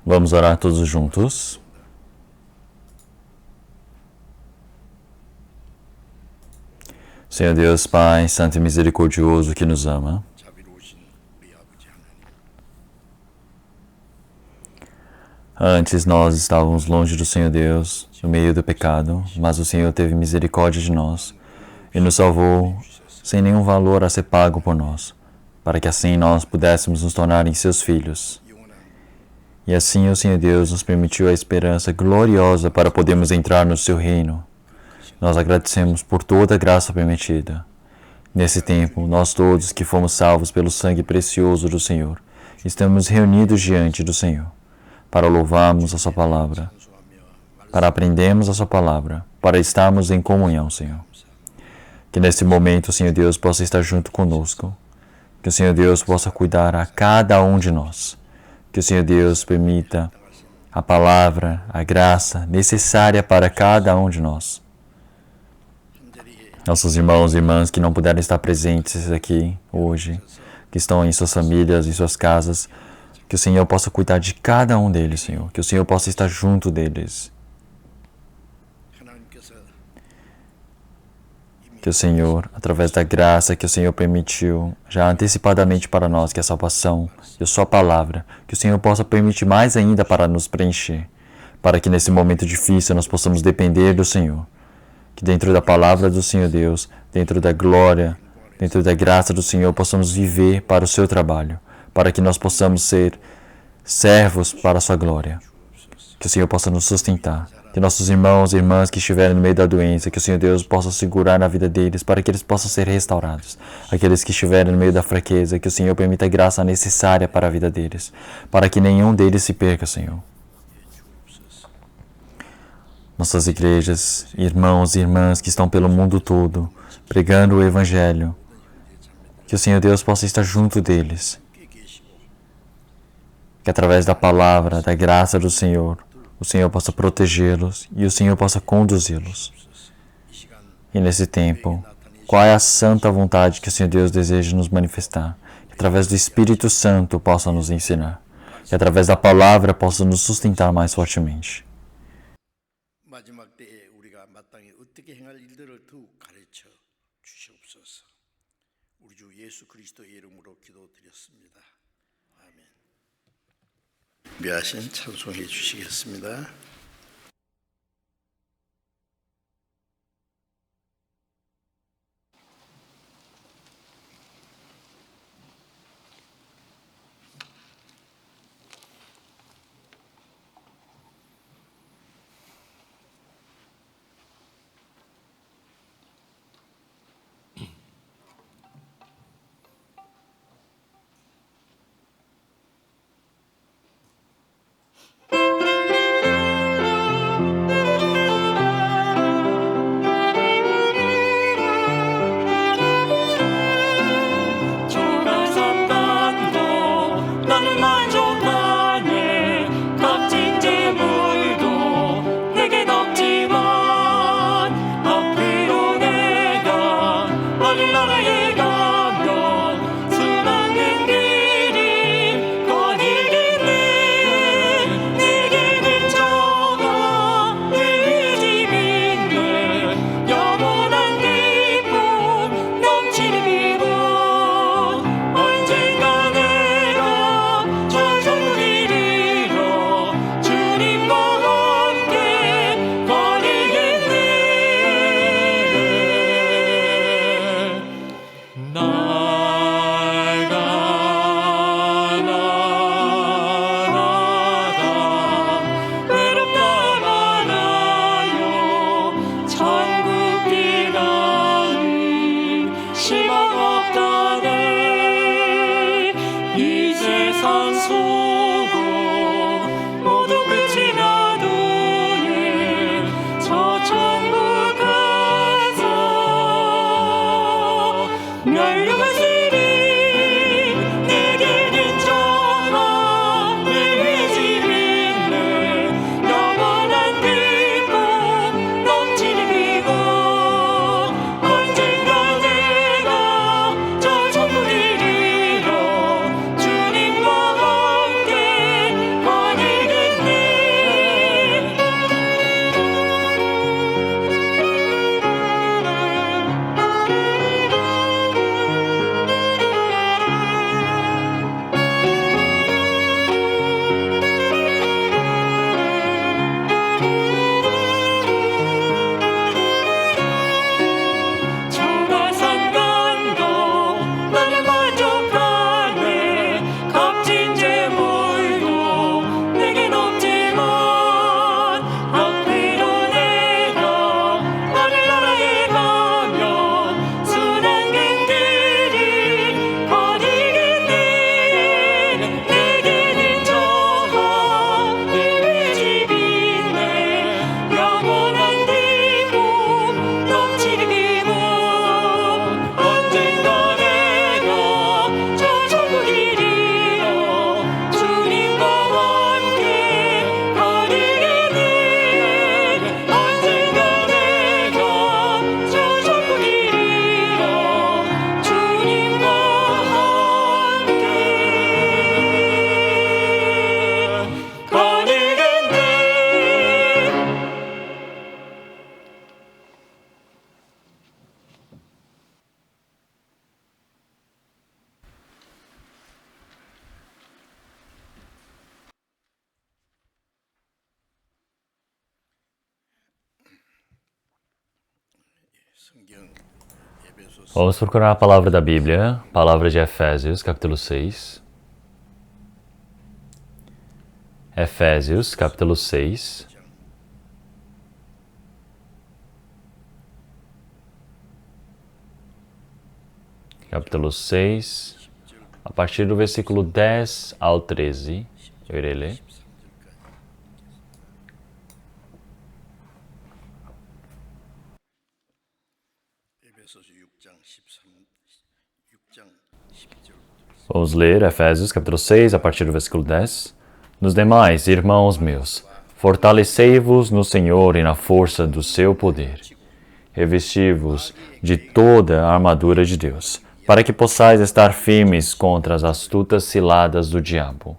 Vamos orar todos juntos. Senhor Deus, Pai, Santo e Misericordioso, que nos ama. Antes nós estávamos longe do Senhor Deus, no meio do pecado, mas o Senhor teve misericórdia de nós e nos salvou sem nenhum valor a ser pago por nós, para que assim nós pudéssemos nos tornar em seus filhos. E assim o Senhor Deus nos permitiu a esperança gloriosa para podermos entrar no seu reino. Nós agradecemos por toda a graça permitida. Nesse tempo, nós todos que fomos salvos pelo sangue precioso do Senhor, estamos reunidos diante do Senhor, para louvarmos a sua palavra, para aprendermos a sua palavra, para estarmos em comunhão, Senhor. Que nesse momento o Senhor Deus possa estar junto conosco, que o Senhor Deus possa cuidar a cada um de nós, que o Senhor Deus permita a palavra, a graça necessária para cada um de nós. Nossos irmãos e irmãs que não puderam estar presentes aqui hoje, que estão em suas famílias, em suas casas, que o Senhor possa cuidar de cada um deles, Senhor, que o Senhor possa estar junto deles. Que o Senhor, através da graça que o Senhor permitiu já antecipadamente para nós, que é a salvação e a sua palavra, que o Senhor possa permitir mais ainda para nos preencher, para que nesse momento difícil nós possamos depender do Senhor. Que dentro da palavra do Senhor Deus, dentro da glória, dentro da graça do Senhor, possamos viver para o seu trabalho, para que nós possamos ser servos para a sua glória. Que o Senhor possa nos sustentar. Que nossos irmãos e irmãs que estiverem no meio da doença, que o Senhor Deus possa segurar na vida deles, para que eles possam ser restaurados. Aqueles que estiverem no meio da fraqueza, que o Senhor permita a graça necessária para a vida deles, para que nenhum deles se perca, Senhor. Nossas igrejas, irmãos e irmãs que estão pelo mundo todo, pregando o Evangelho, que o Senhor Deus possa estar junto deles. Que através da palavra, da graça do Senhor, o Senhor possa protegê-los e o Senhor possa conduzi-los. E nesse tempo, qual é a santa vontade que o Senhor Deus deseja nos manifestar? Que através do Espírito Santo possa nos ensinar. Que através da palavra possa nos sustentar mais fortemente. 마지막 때에 우리가 마땅히 어떻게 행할 일들을 더욱 가르쳐 주시옵소서. 우리 주 예수 그리스도의 이름으로 기도드렸습니다. 아멘. 미아신 찬송해 주시겠습니다. 성경 에베소서 Vamos procurar a palavra da Bíblia, palavra de Efésios, capítulo 6. Efésios, capítulo 6. Capítulo 6, a partir do versículo 10 ao 13, eu irei ler. 에베소서 6장 12절 Vamos ler Efésios, capítulo 6, a partir do versículo 10. Nos demais, irmãos meus, fortalecei-vos no Senhor e na força do seu poder. Revesti-vos de toda a armadura de Deus, para que possais estar firmes contra as astutas ciladas do diabo.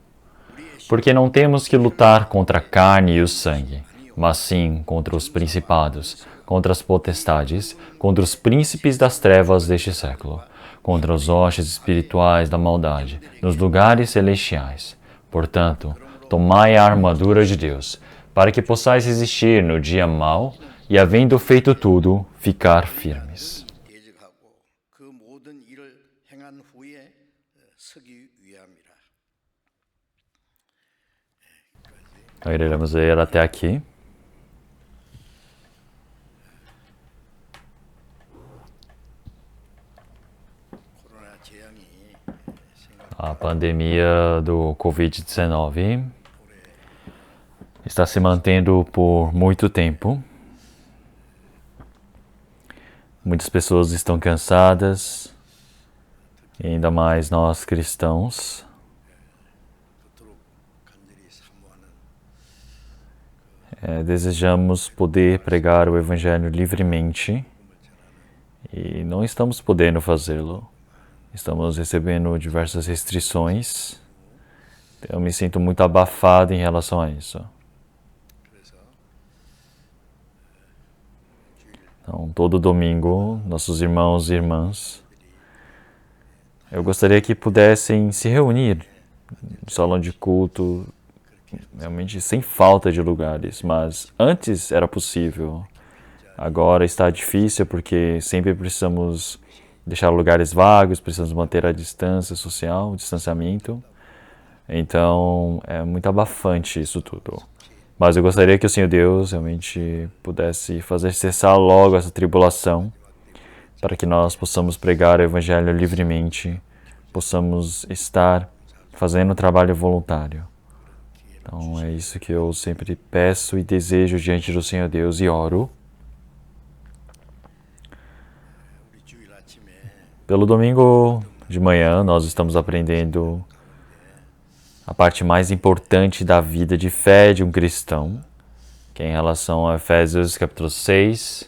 Porque não temos que lutar contra a carne e o sangue, mas sim contra os principados, contra as potestades, contra os príncipes das trevas deste século, contra os hostes espirituais da maldade, nos lugares celestiais. Portanto, tomai a armadura de Deus, para que possais resistir no dia mau e, havendo feito tudo, ficar firmes. 예적하고 그 모든 일을 행한 후에 서기 위함이라. Então, iremos ler até aqui. 코로나 재앙이 A pandemia do Covid-19 está se mantendo por muito tempo. Muitas pessoas estão cansadas, e ainda mais nós cristãos. 그토록 간절히 사모하는 Desejamos poder pregar o Evangelho livremente e não estamos podendo fazê-lo. Estamos recebendo diversas restrições. Eu me sinto muito abafado em relação a isso. Então, todo domingo, nossos irmãos e irmãs, eu gostaria que pudessem se reunir no salão de culto, realmente sem falta de lugares, mas antes era possível. Agora está difícil porque sempre precisamos deixar lugares vagos, precisamos manter a distância social, o distanciamento. Então, é muito abafante isso tudo. Mas eu gostaria que o Senhor Deus realmente pudesse fazer cessar logo essa tribulação, para que nós possamos pregar o Evangelho livremente, possamos estar fazendo um trabalho voluntário. Então, é isso que eu sempre peço e desejo diante do Senhor Deus e oro. 우리 주일 아침에 Pelo domingo de manhã, nós estamos aprendendo a parte mais importante da vida de fé de um cristão, que é em relação a Efésios capítulo 6,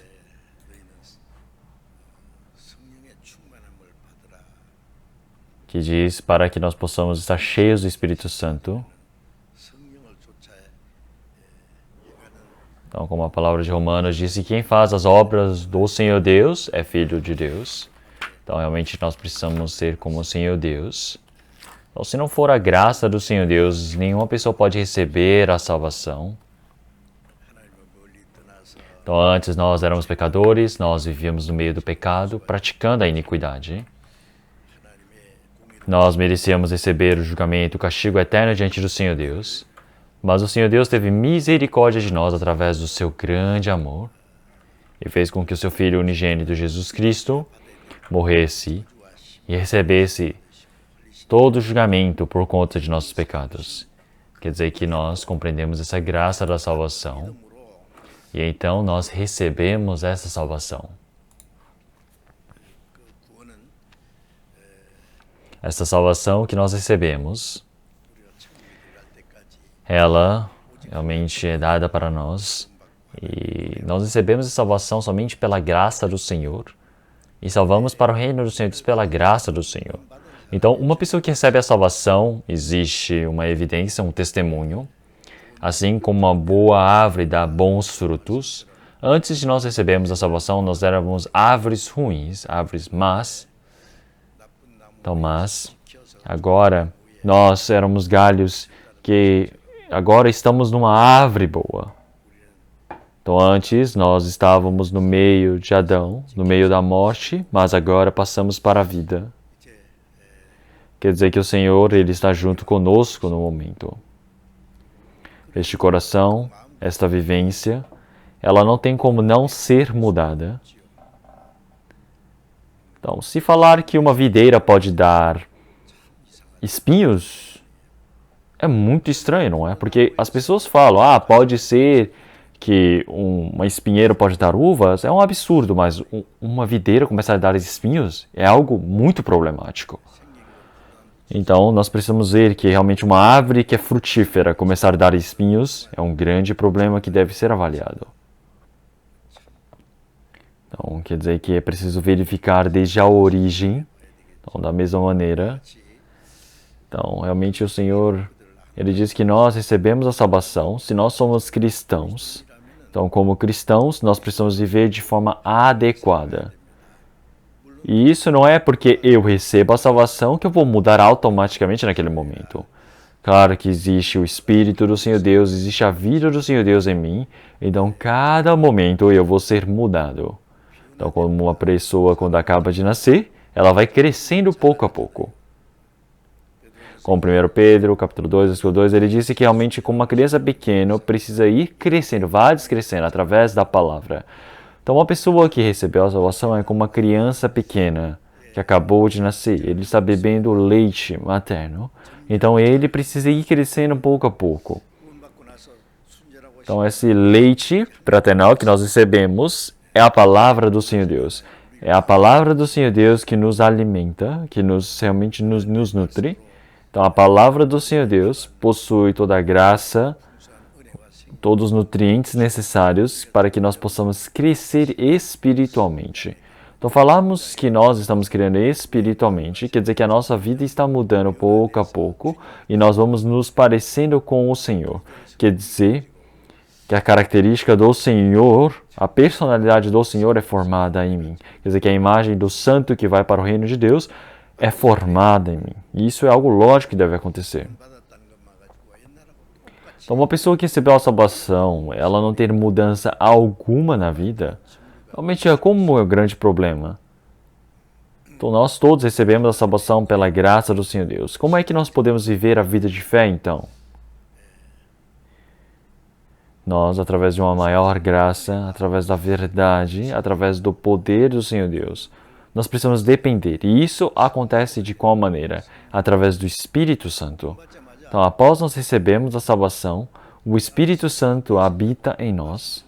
성령의 충만함을 받으라. que diz para que nós possamos estar cheios do Espírito Santo. 성령을 쫓아 Então, como a palavra de Romanos disse, quem faz as obras do Senhor Deus é filho de Deus. Então, realmente, nós precisamos ser como o Senhor Deus. Então, se não for a graça do Senhor Deus, nenhuma pessoa pode receber a salvação. 하나님을 멀리 떠나서 Então, antes nós éramos pecadores, nós vivíamos no meio do pecado, praticando a iniquidade. Nós merecíamos receber o julgamento, o castigo eterno diante do Senhor Deus. Mas o Senhor Deus teve misericórdia de nós através do seu grande amor e fez com que o seu Filho unigênito Jesus Cristo morresse e recebesse todo o julgamento por conta de nossos pecados. Quer dizer que nós compreendemos essa graça da salvação e então nós recebemos essa salvação. 구원은 Essa salvação que nós recebemos, 우리가 천국에 갈 때까지 ela realmente é dada para nós e nós recebemos a salvação somente pela graça do Senhor e salvamos para o reino do Senhor Deus pela graça do Senhor. Então, uma pessoa que recebe a salvação, existe uma evidência, um testemunho, assim como uma boa árvore dá bons frutos. Antes de nós recebermos a salvação, nós éramos árvores ruins, árvores más. Então, mas agora nós éramos galhos que agora estamos numa árvore boa. Então antes nós estávamos no meio de Adão, no meio da morte, mas agora passamos para a vida. Quer dizer que o Senhor, Ele está junto conosco no momento. Este coração, esta vivência, ela não tem como não ser mudada. Então, se falar que uma videira pode dar espinhos, é muito estranho, não é? Porque as pessoas falam, pode ser que uma espinheira pode dar uvas, é um absurdo, mas uma videira começar a dar espinhos é algo muito problemático. Então, nós precisamos ver que realmente uma árvore que é frutífera começar a dar espinhos é um grande problema que deve ser avaliado. Então, quer dizer que é preciso verificar desde a origem, então, da mesma maneira. Então, realmente o Senhor, Ele diz que nós recebemos a salvação se nós somos cristãos. Então, como cristãos, nós precisamos viver de forma adequada. E isso não é porque eu recebo a salvação que eu vou mudar automaticamente naquele momento. Claro que existe o Espírito do Senhor Deus, existe a vida do Senhor Deus em mim, então cada momento eu vou ser mudado. Então, como uma pessoa, quando acaba de nascer, ela vai crescendo pouco a pouco. Como 1 Pedro, capítulo 2, versículo 2, ele disse que realmente como uma criança pequena precisa ir crescendo, vai crescendo através da palavra. Então, uma pessoa que recebeu a salvação é como uma criança pequena que acabou de nascer. Ele está bebendo leite materno. Então, ele precisa ir crescendo pouco a pouco. Então, esse leite fraternal que nós recebemos é a palavra do Senhor Deus. É a palavra do Senhor Deus que nos alimenta, que realmente nos nutre. Então, a palavra do Senhor Deus possui toda a graça, todos os nutrientes necessários para que nós possamos crescer espiritualmente. Então, falamos que nós estamos criando espiritualmente, quer dizer que a nossa vida está mudando pouco a pouco e nós vamos nos parecendo com o Senhor. Quer dizer que a característica do Senhor, a personalidade do Senhor é formada em mim. Quer dizer que a imagem do santo que vai para o reino de Deus é formada em mim. E isso é algo lógico que deve acontecer. Então, uma pessoa que recebeu a salvação, ela não ter mudança alguma na vida, realmente é como é o grande problema. Então, nós todos recebemos a salvação pela graça do Senhor Deus. Como é que nós podemos viver a vida de fé, então? Nós, através de uma maior graça, através da verdade, através do poder do Senhor Deus, nós precisamos depender. E isso acontece de qual maneira? Através do Espírito Santo. Então, após nós recebermos a salvação, o Espírito Santo habita em nós.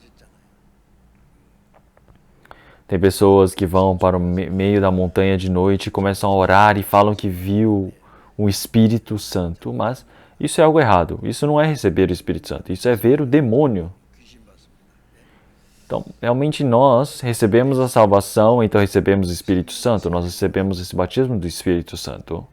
Tem pessoas que vão para o meio da montanha de noite e começam a orar e falam que viu o Espírito Santo, mas isso é algo errado. Isso não é receber o Espírito Santo, isso é ver o demônio. Então, realmente nós recebemos a salvação, então recebemos o Espírito Santo, nós recebemos esse batismo do Espírito Santo.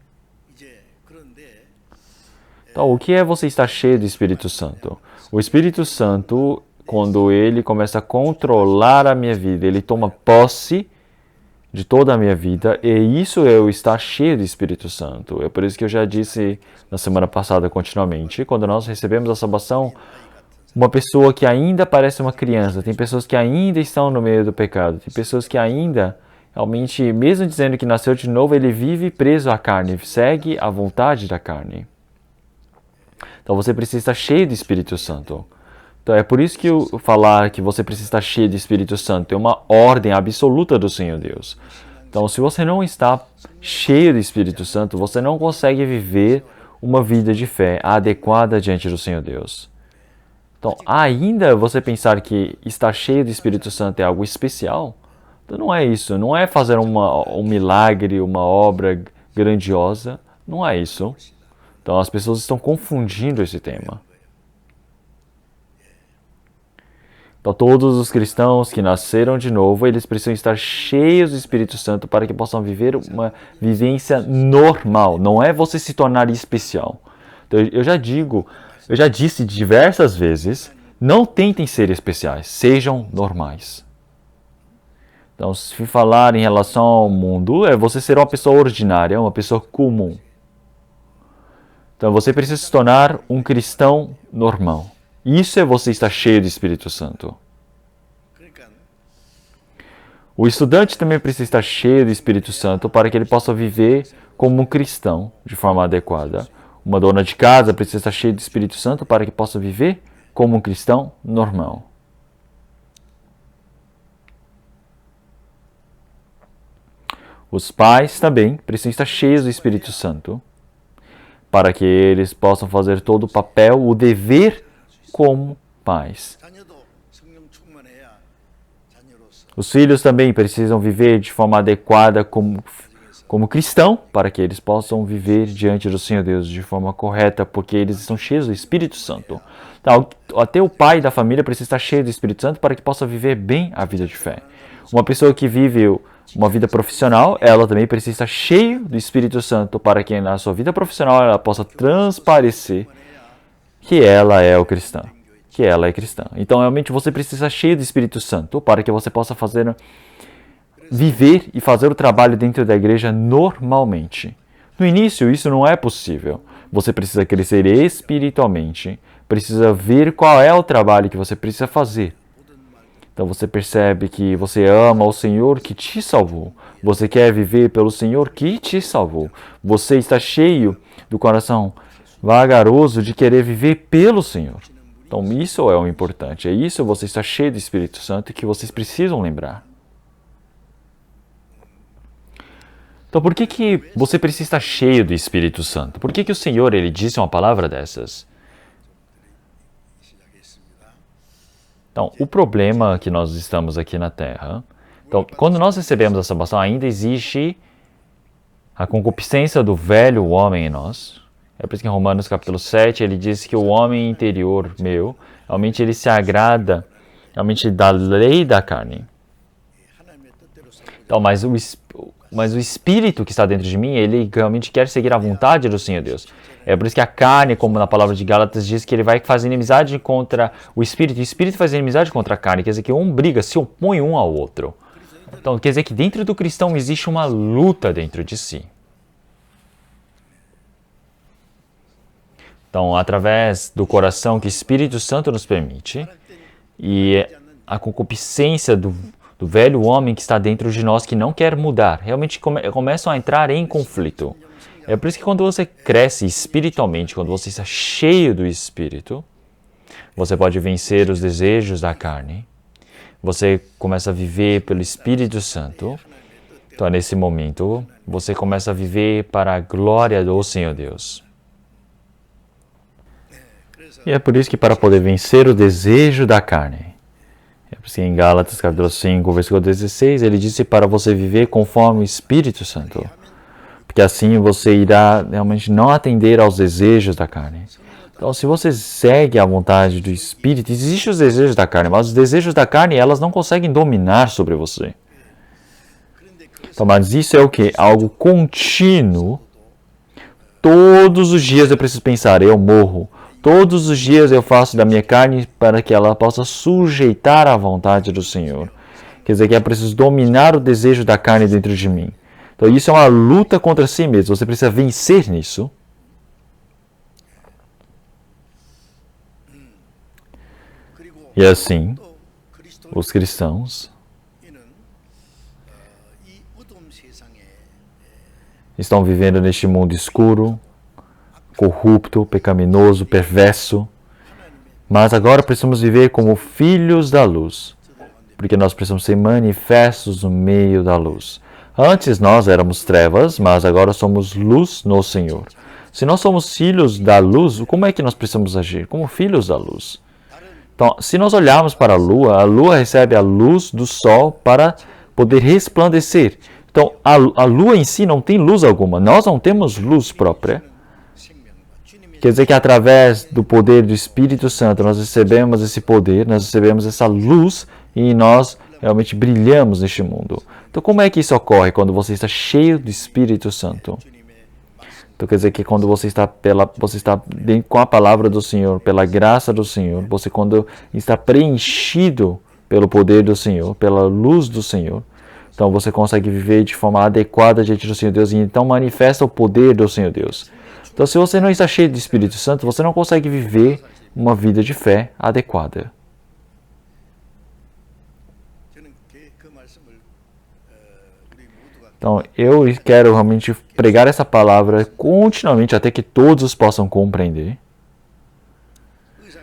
Então, o que é você estar cheio do Espírito Santo? O Espírito Santo, quando ele começa a controlar a minha vida, ele toma posse de toda a minha vida, e isso é eu estar cheio do Espírito Santo. É por isso que eu já disse na semana passada continuamente, quando nós recebemos a salvação, uma pessoa que ainda parece uma criança, tem pessoas que ainda estão no meio do pecado, tem pessoas que ainda, realmente, mesmo dizendo que nasceu de novo, ele vive preso à carne, segue a vontade da carne. Então você precisa estar cheio do Espírito Santo. Então é por isso que eu falar que você precisa estar cheio do Espírito Santo é uma ordem absoluta do Senhor Deus. Então se você não está cheio do Espírito Santo, você não consegue viver uma vida de fé adequada diante do Senhor Deus. Então ainda você pensar que estar cheio do Espírito Santo é algo especial, então não é isso. Não é fazer um milagre, uma obra grandiosa. Não é isso. Então as pessoas estão confundindo esse tema. Então todos os cristãos que nasceram de novo, eles precisam estar cheios do Espírito Santo para que possam viver uma vivência normal. Não é você se tornar especial. Então, eu já disse diversas vezes, não tentem ser especiais, sejam normais. Então se falar em relação ao mundo, é você ser uma pessoa ordinária, uma pessoa comum. Então você precisa se tornar um cristão normal. Isso é você estar cheio do Espírito Santo. O estudante também precisa estar cheio do Espírito Santo para que ele possa viver como um cristão de forma adequada. Uma dona de casa precisa estar cheia do Espírito Santo para que possa viver como um cristão normal. Os pais também precisam estar cheios do Espírito Santo para que eles possam fazer todo o papel, o dever como pais. Os filhos também precisam viver de forma adequada como cristão, para que eles possam viver diante do Senhor Deus de forma correta, porque eles estão cheios do Espírito Santo. Então, até o pai da família precisa estar cheio do Espírito Santo para que possa viver bem a vida de fé. Uma pessoa que vive uma vida profissional, ela também precisa estar cheia do Espírito Santo para que na sua vida profissional ela possa transparecer que ela é cristã. Então, realmente, você precisa estar cheio do Espírito Santo para que você possa viver e fazer o trabalho dentro da igreja normalmente. No início, isso não é possível. Você precisa crescer espiritualmente, precisa ver qual é o trabalho que você precisa fazer. Então você percebe que você ama o Senhor que te salvou. Você quer viver pelo Senhor que te salvou. Você está cheio do coração vagaroso de querer viver pelo Senhor. Então isso é o importante. É isso, você está cheio do Espírito Santo que vocês precisam lembrar. Então por que você precisa estar cheio do Espírito Santo? Por que o Senhor ele disse uma palavra dessas? Então, o problema que nós estamos aqui na Terra, então, quando nós recebemos a salvação, ainda existe a concupiscência do velho homem em nós. É por isso que em Romanos capítulo 7, ele diz que o homem interior meu, realmente ele se agrada realmente da lei da carne. Então, mas o Espírito que está dentro de mim, ele realmente quer seguir a vontade do Senhor Deus. É por isso que a carne, como na palavra de Gálatas diz, que ele vai fazer inimizade contra o Espírito. E o Espírito faz inimizade contra a carne. Quer dizer que um briga, se opõe um ao outro. Então, quer dizer que dentro do cristão existe uma luta dentro de si. Então, através do coração que o Espírito Santo nos permite, e a concupiscência do velho homem que está dentro de nós, que não quer mudar, realmente começam a entrar em conflito. É por isso que quando você cresce espiritualmente, quando você está cheio do Espírito, você pode vencer os desejos da carne. Você começa a viver pelo Espírito Santo. Então, nesse momento, você começa a viver para a glória do Senhor Deus. E é por isso que para poder vencer o desejo da carne, é por isso que em Gálatas capítulo 5, versículo 16, ele disse para você viver conforme o Espírito Santo. Porque assim você irá realmente não atender aos desejos da carne. Então, se você segue a vontade do Espírito, existem os desejos da carne, mas os desejos da carne, elas não conseguem dominar sobre você. Então, mas isso é o quê? Algo contínuo. Todos os dias eu preciso pensar, eu morro. Todos os dias eu faço da minha carne para que ela possa sujeitar à vontade do Senhor. Quer dizer que é preciso dominar o desejo da carne dentro de mim. Então isso é uma luta contra si mesmo. Você precisa vencer nisso. E assim, os cristãos estão vivendo neste mundo escuro, corrupto, pecaminoso, perverso. Mas agora precisamos viver como filhos da luz, porque nós precisamos ser manifestos no meio da luz. Antes nós éramos trevas, mas agora somos luz no Senhor. Se nós somos filhos da luz, como é que nós precisamos agir? Como filhos da luz. Então, se nós olharmos para a lua recebe a luz do sol para poder resplandecer. Então, a lua em si não tem luz alguma. Nós não temos luz própria. Quer dizer que através do poder do Espírito Santo nós recebemos esse poder, nós recebemos essa luz e nós realmente brilhamos neste mundo. Então, como é que isso ocorre quando você está cheio do Espírito Santo? Então, quer dizer que quando você está com a palavra do Senhor, pela graça do Senhor, você quando está preenchido pelo poder do Senhor, pela luz do Senhor, então você consegue viver de forma adequada diante do Senhor Deus e então manifesta o poder do Senhor Deus. Então, se você não está cheio do Espírito Santo, você não consegue viver uma vida de fé adequada. Então, eu quero realmente pregar essa palavra continuamente até que todos possam compreender.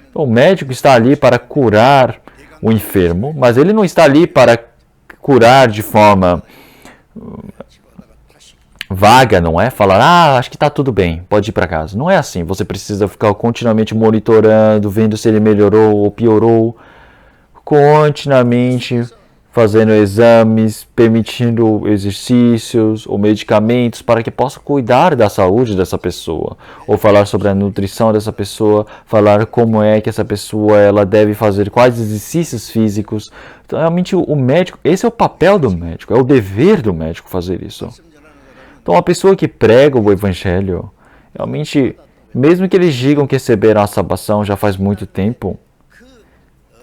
Então, o médico está ali para curar o enfermo, mas ele não está ali para curar de forma vaga, não é? Falar, acho que está tudo bem, pode ir para casa. Não é assim. Você precisa ficar continuamente monitorando, vendo se ele melhorou ou piorou, continuamente fazendo exames, permitindo exercícios ou medicamentos para que possa cuidar da saúde dessa pessoa, ou falar sobre a nutrição dessa pessoa, falar como é que essa pessoa ela deve fazer, quais exercícios físicos. Então, realmente o médico, esse é o papel do médico, é o dever do médico fazer isso. Então, a pessoa que prega o evangelho, realmente, mesmo que eles digam que receberam a salvação já faz muito tempo,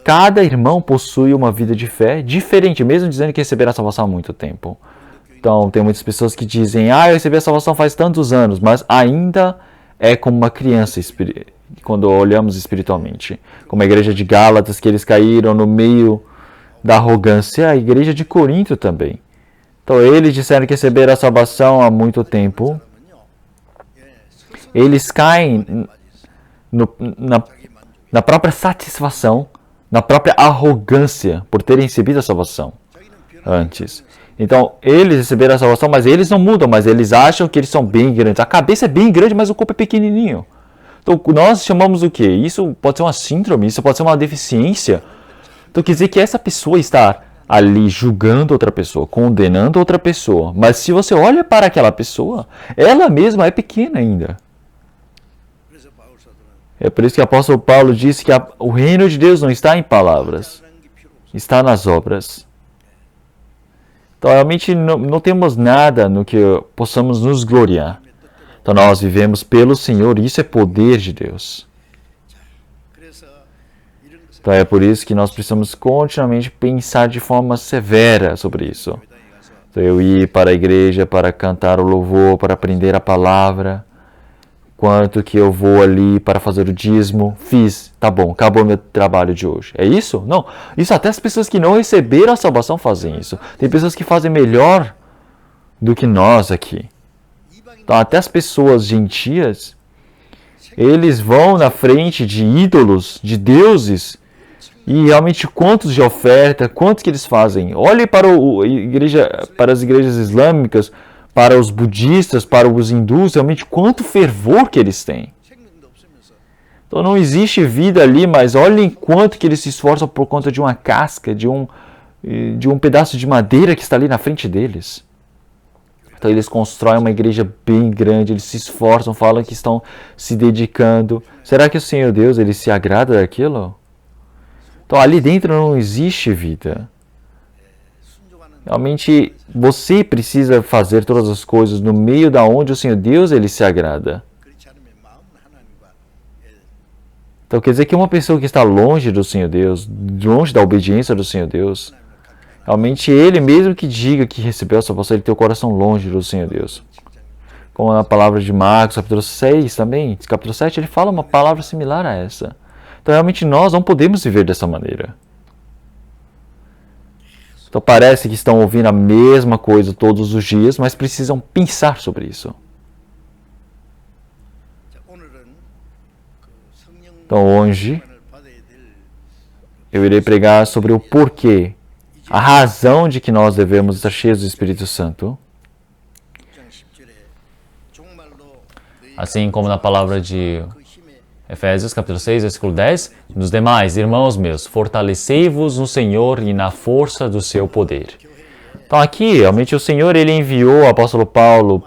cada irmão possui uma vida de fé diferente, mesmo dizendo que receberam a salvação há muito tempo. Então, tem muitas pessoas que dizem, eu recebi a salvação faz tantos anos, mas ainda é como uma criança quando olhamos espiritualmente. Como a igreja de Gálatas, que eles caíram no meio da arrogância, a igreja de Corinto também. Então, eles disseram que receberam a salvação há muito tempo. Eles caem na própria satisfação, na própria arrogância por terem recebido a salvação antes. Então, eles receberam a salvação, mas eles não mudam, mas eles acham que eles são bem grandes. A cabeça é bem grande, mas o corpo é pequenininho. Então, nós chamamos o quê? Isso pode ser uma síndrome, isso pode ser uma deficiência. Então, quer dizer que essa pessoa está ali julgando outra pessoa, condenando outra pessoa. Mas se você olha para aquela pessoa, ela mesma é pequena ainda. É por isso que o apóstolo Paulo disse que o reino de Deus não está em palavras, está nas obras. Então, realmente não temos nada no que possamos nos gloriar. Então, nós vivemos pelo Senhor e isso é poder de Deus. Então, é por isso que nós precisamos continuamente pensar de forma severa sobre isso. Então, eu ir para a igreja para cantar o louvor, para aprender a palavra. Quanto que eu vou ali para fazer o dízimo, fiz, tá bom, acabou meu trabalho de hoje. É isso? Não. Isso até as pessoas que não receberam a salvação fazem isso. Tem pessoas que fazem melhor do que nós aqui. Então até as pessoas gentias, eles vão na frente de ídolos, de deuses, e realmente quantos de oferta, quantos que eles fazem. Olhe para as igrejas islâmicas, para os budistas, para os hindus, realmente quanto fervor que eles têm. Então não existe vida ali, mas olhem quanto que eles se esforçam por conta de uma casca, de um pedaço de madeira que está ali na frente deles. Então eles constroem uma igreja bem grande, eles se esforçam, falam que estão se dedicando. Será que o Senhor Deus ele se agrada daquilo? Então ali dentro não existe vida. Realmente, você precisa fazer todas as coisas no meio da onde o Senhor Deus ele se agrada. Então, quer dizer que uma pessoa que está longe do Senhor Deus, longe da obediência do Senhor Deus, realmente ele mesmo que diga que recebeu a salvação, ele tem o coração longe do Senhor Deus. Como na palavra de Marcos, capítulo 6 também, capítulo 7, ele fala uma palavra similar a essa. Então, realmente, nós não podemos viver dessa maneira. Então parece que estão ouvindo a mesma coisa todos os dias, mas precisam pensar sobre isso. Então hoje eu irei pregar sobre o porquê, a razão de que nós devemos estar cheios do Espírito Santo. Assim como na palavra de Efésios, capítulo 6, versículo 10, nos demais, irmãos meus, fortalecei-vos no Senhor e na força do seu poder. Então aqui, realmente, o Senhor ele enviou o apóstolo Paulo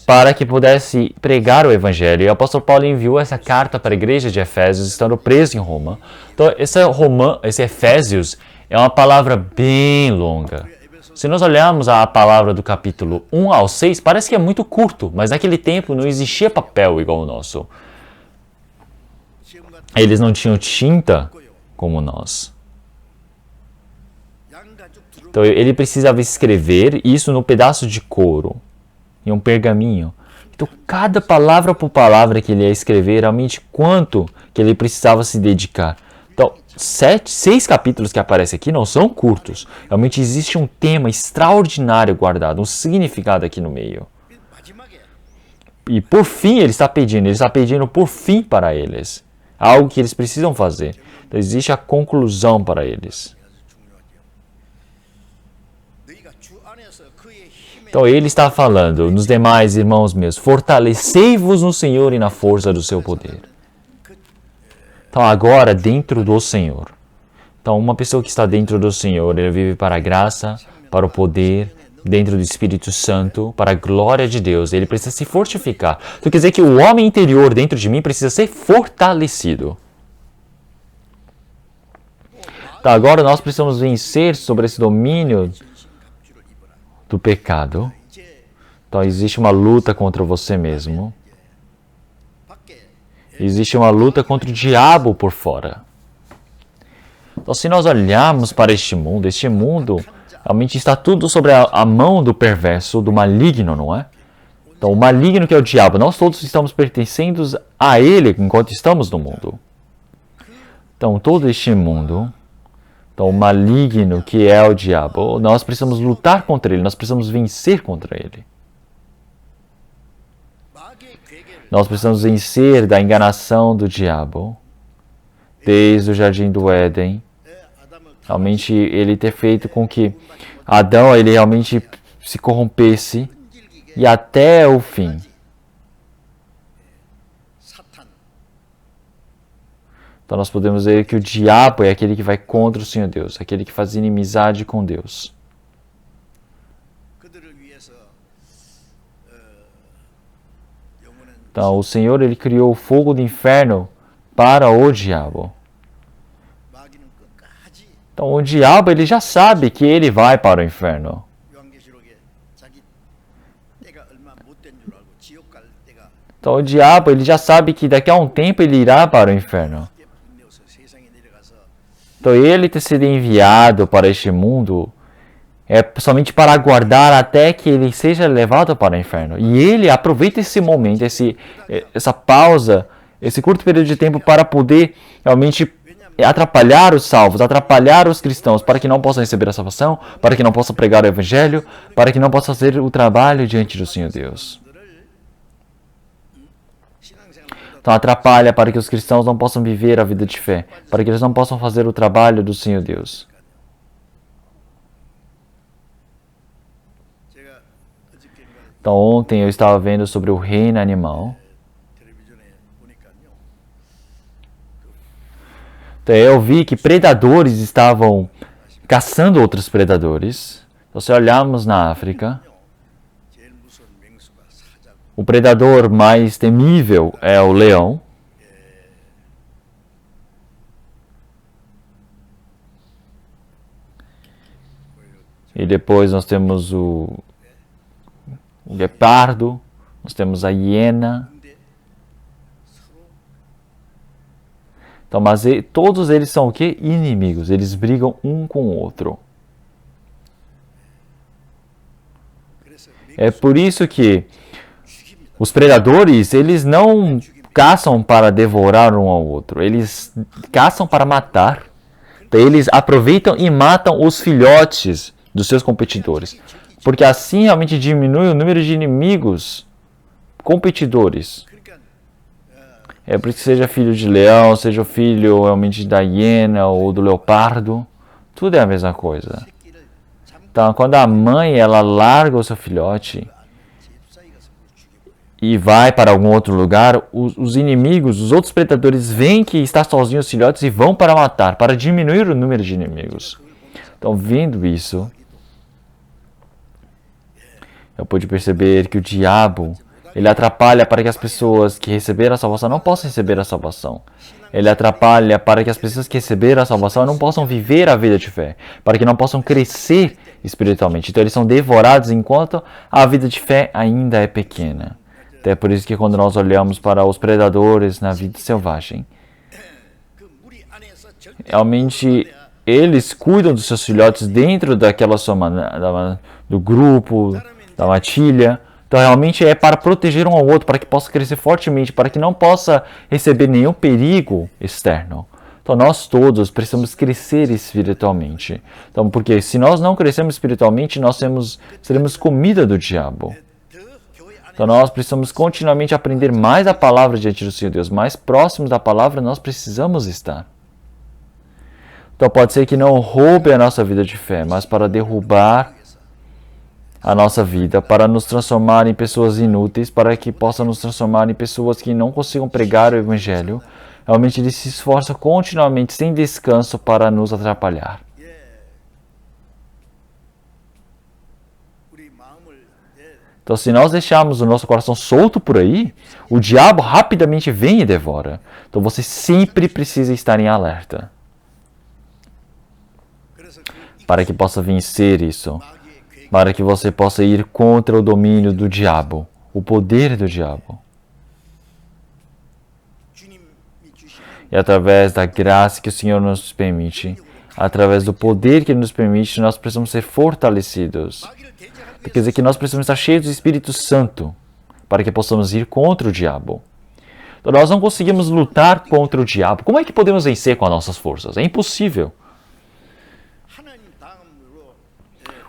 para que pudesse pregar o Evangelho. E o apóstolo Paulo enviou essa carta para a igreja de Efésios, estando preso em Roma. Então, esse Efésios é uma palavra bem longa. Se nós olharmos a palavra do capítulo 1 ao 6, parece que é muito curto, mas naquele tempo não existia papel igual o nosso. Eles não tinham tinta como nós. Então ele precisava escrever isso no pedaço de couro, em um pergaminho. Então cada palavra por palavra que ele ia escrever, realmente quanto que ele precisava se dedicar. Então 6 capítulos que aparecem aqui não são curtos. Realmente existe um tema extraordinário guardado, um significado aqui no meio. 마지막에 E por fim ele está pedindo por fim para eles. Algo que eles precisam fazer. Então existe a conclusão para eles. 너희가 주 안에서 그의 힘에 Então ele está falando, nos demais irmãos meus, fortalecei-vos no Senhor e na força do seu poder. Então agora dentro do Senhor. Então uma pessoa que está dentro do Senhor, ele vive para a graça, para o poder, dentro do Espírito Santo, para a glória de Deus. Ele precisa se fortificar. Então quer dizer que o homem interior dentro de mim precisa ser fortalecido. Então agora nós precisamos vencer sobre esse domínio do pecado. Então existe uma luta contra você mesmo. 밖에 Existe uma luta contra o diabo por fora. Então se nós olharmos para este mundo realmente está tudo sobre a mão do perverso, do maligno, não é? Então o maligno que é o diabo, nós todos estamos pertencendo a ele enquanto estamos no mundo. Então todo este mundo, então o maligno que é o diabo, nós precisamos lutar contra ele, nós precisamos vencer contra ele. 마귀의 괴계를 Nós precisamos vencer da enganação do diabo. Desde o jardim do Éden, 아담을 realmente ele ter feito com que Adão ele realmente se corrompesse 끈질기게 e até o fim. 사탄 Então nós podemos ver que o diabo é aquele que vai contra o Senhor Deus, aquele que faz inimizade com Deus. 그들을 위해서 영혼은 Então o Senhor ele criou o fogo do inferno para o diabo. 마귀는 끝까지 Então o diabo ele já sabe que ele vai para o inferno. 요한계시록에 자기 때가 얼마 못 된 줄 알고 지옥 갈 때가 Então o diabo ele já sabe que daqui a um tempo ele irá para o inferno. 크게 분내어서 세상에 내려가서 Então ele ter sido enviado para este mundo é somente para aguardar até que ele seja levado para o inferno. E ele aproveita esse momento, essa pausa, esse curto período de tempo para poder realmente atrapalhar os salvos, atrapalhar os cristãos, para que não possam receber a salvação, para que não possam pregar o evangelho, para que não possam fazer o trabalho diante do Senhor Deus. 신앙생활보다 Então atrapalha para que os cristãos não possam viver a vida de fé, para que eles não possam fazer o trabalho do Senhor Deus. 제가 어저께인가 Então ontem eu estava vendo sobre o reino animal. 텔레비전에 보니까요. Então eu vi que predadores estavam caçando outros predadores. Então, se olharmos na África, 제일 무서운 맹수가 사자고 o predador mais temível é o leão. E depois nós temos o guepardo, nós temos a hiena. 근데 서로 Então, mas todos eles são o quê? Inimigos. Eles brigam um com o outro. 그래서 É por isso que os predadores, eles não caçam para devorar um ao outro. Eles caçam para matar. Então, eles aproveitam e matam os filhotes dos seus competidores. Porque assim realmente diminui o número de inimigos competidores. 그러니까 É por isso que seja filho de leão, seja filho realmente da hiena ou do leopardo. Tudo é a mesma coisa. 새끼를 잠깐 Então, quando a mãe ela larga o seu filhote 잽싸이가 서로 죽여버려요. e vai para algum outro lugar, os inimigos, os outros predadores veem que está sozinho os filhotes e vão para matar, para diminuir o número de inimigos. Então, vendo isso, eu pude perceber que o diabo, ele atrapalha para que as pessoas que receberam a salvação não possam receber a salvação. Ele atrapalha para que as pessoas que receberam a salvação não possam viver a vida de fé, para que não possam crescer espiritualmente. Então eles são devorados enquanto a vida de fé ainda é pequena. Até por isso que quando nós olhamos para os predadores na vida selvagem, 그 무리 안에서 절대 realmente eles cuidam dos seus filhotes dentro daquela sua do grupo, da matilha. Então realmente é para proteger um ao outro, para que possa crescer fortemente, para que não possa receber nenhum perigo externo. Então, nós todos precisamos crescer espiritualmente. Então, porque se nós não crescermos espiritualmente, nós seremos comida do diabo. Então, nós precisamos continuamente aprender mais a palavra diante do Senhor Deus. Mais próximos da palavra nós precisamos estar. Então, pode ser que não roube a nossa vida de fé, mas para derrubar a nossa vida, para nos transformar em pessoas inúteis, para que possa nos transformar em pessoas que não consigam pregar o Evangelho. Realmente ele se esforça continuamente, sem descanso, para nos atrapalhar. Então, se nós deixarmos o nosso coração solto por aí, o diabo rapidamente vem e devora. Então, você sempre precisa estar em alerta para que possa vencer isso, para que você possa ir contra o domínio do diabo, o poder do diabo. E através da graça que o Senhor nos permite, através do poder que Ele nos permite, nós precisamos ser fortalecidos. Quer dizer que nós precisamos estar cheios do Espírito Santo para que possamos ir contra o diabo. Então, nós não conseguimos lutar contra o diabo. Como é que podemos vencer com as nossas forças? É impossível.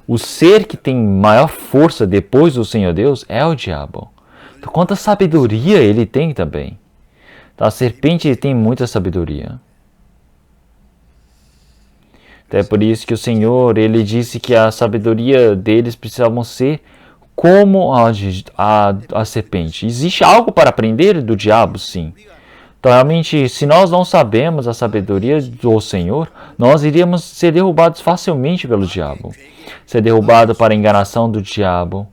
O ser que tem maior força depois do Senhor Deus é o diabo. Então, quanta sabedoria ele tem também. A serpente tem muita sabedoria. Então é por isso que o Senhor, ele disse que a sabedoria deles precisavam ser como a serpente. Existe algo para aprender do diabo, sim. Então realmente, se nós não sabemos a sabedoria do Senhor, nós iríamos ser derrubados facilmente pelo diabo. Ser derrubado para a enganação do diabo.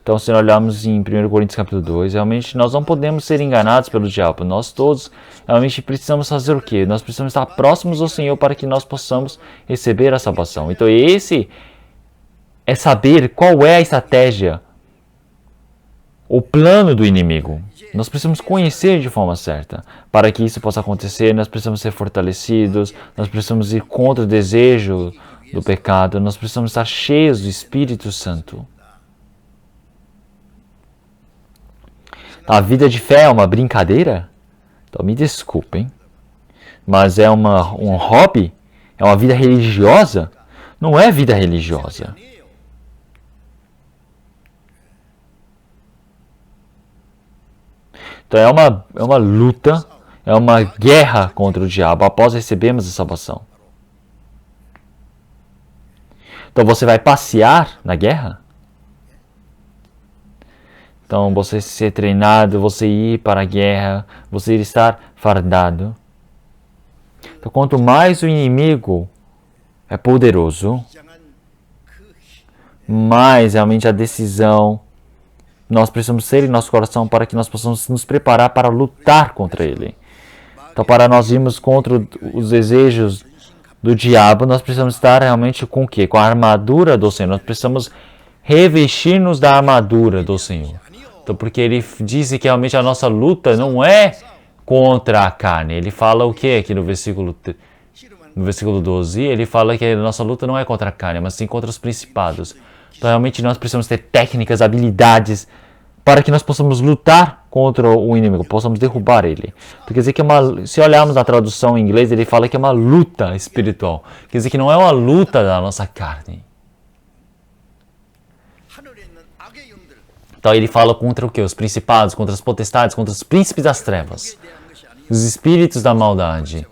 Então, se nós olharmos em 1 Coríntios capítulo 2, realmente nós não podemos ser enganados pelo diabo. Nós todos realmente precisamos fazer o quê? Nós precisamos estar próximos do Senhor para que nós possamos receber a salvação. Então, esse é saber qual é a estratégia, o plano do inimigo. Nós precisamos conhecer de forma certa. Para que isso possa acontecer, nós precisamos ser fortalecidos, nós precisamos ir contra o desejo do pecado, nós precisamos estar cheios do Espírito Santo. A vida de fé é uma brincadeira? Então me desculpem, mas é um hobby? É uma vida religiosa? Não é vida religiosa. Então é uma luta, é uma guerra contra o diabo após recebermos a salvação. Então você vai passear na guerra? Então, você ser treinado, você ir para a guerra, você estar fardado. Então, quanto mais o inimigo é poderoso, mais realmente a decisão nós precisamos ter em nosso coração para que nós possamos nos preparar para lutar contra ele. Então, para nós irmos contra os desejos do diabo, nós precisamos estar realmente com o quê? Com a armadura do Senhor. Nós precisamos revestir-nos da armadura do Senhor. Então, porque ele disse que realmente a nossa luta não é contra a carne. Ele fala o que aqui no versículo 12? Ele fala que a nossa luta não é contra a carne, mas sim contra os principados. Então, realmente nós precisamos ter técnicas, habilidades, para que nós possamos lutar contra o inimigo, possamos derrubar ele. Quer dizer que se olharmos na tradução em inglês, ele fala que é uma luta espiritual. Quer dizer que não é uma luta da nossa carne. Então ele fala contra o quê? Os principados, contra as potestades, contra os príncipes das trevas, os espíritos da maldade.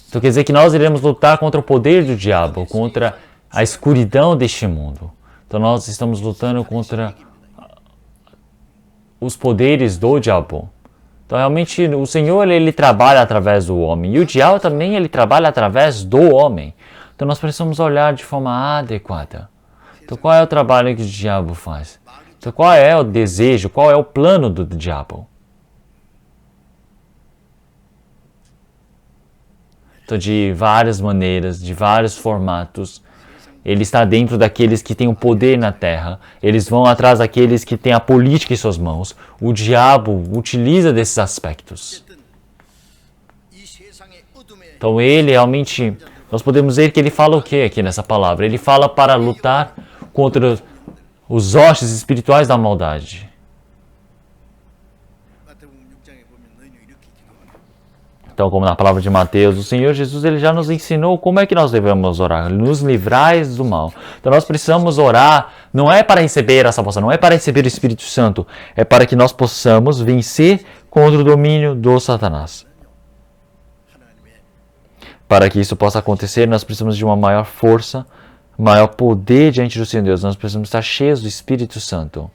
Então quer dizer que nós iremos lutar contra o poder do diabo, contra a escuridão deste mundo. Então nós estamos lutando contra os poderes do diabo. Então realmente o Senhor ele trabalha através do homem e o diabo também ele trabalha através do homem. Então nós precisamos olhar de forma adequada. Então qual é o trabalho que o diabo faz? Então, qual é o desejo, qual é o plano do diabo? Então, de várias maneiras, de vários formatos, ele está dentro daqueles que têm o poder na terra. Eles vão atrás daqueles que têm a política em suas mãos. O diabo utiliza desses aspectos. Então, ele realmente, nós podemos ver que ele fala o que aqui nessa palavra? Ele fala para lutar contra os hostes espirituais da maldade. Então, como na palavra de Mateus, o Senhor Jesus ele já nos ensinou como é que nós devemos orar. Nos livrais do mal. Então, nós precisamos orar, não é para receber a salvação, não é para receber o Espírito Santo, é para que nós possamos vencer contra o domínio do Satanás. Para que isso possa acontecer, nós precisamos de uma maior força, maior poder diante do Senhor Deus. Nós precisamos estar cheios do Espírito Santo.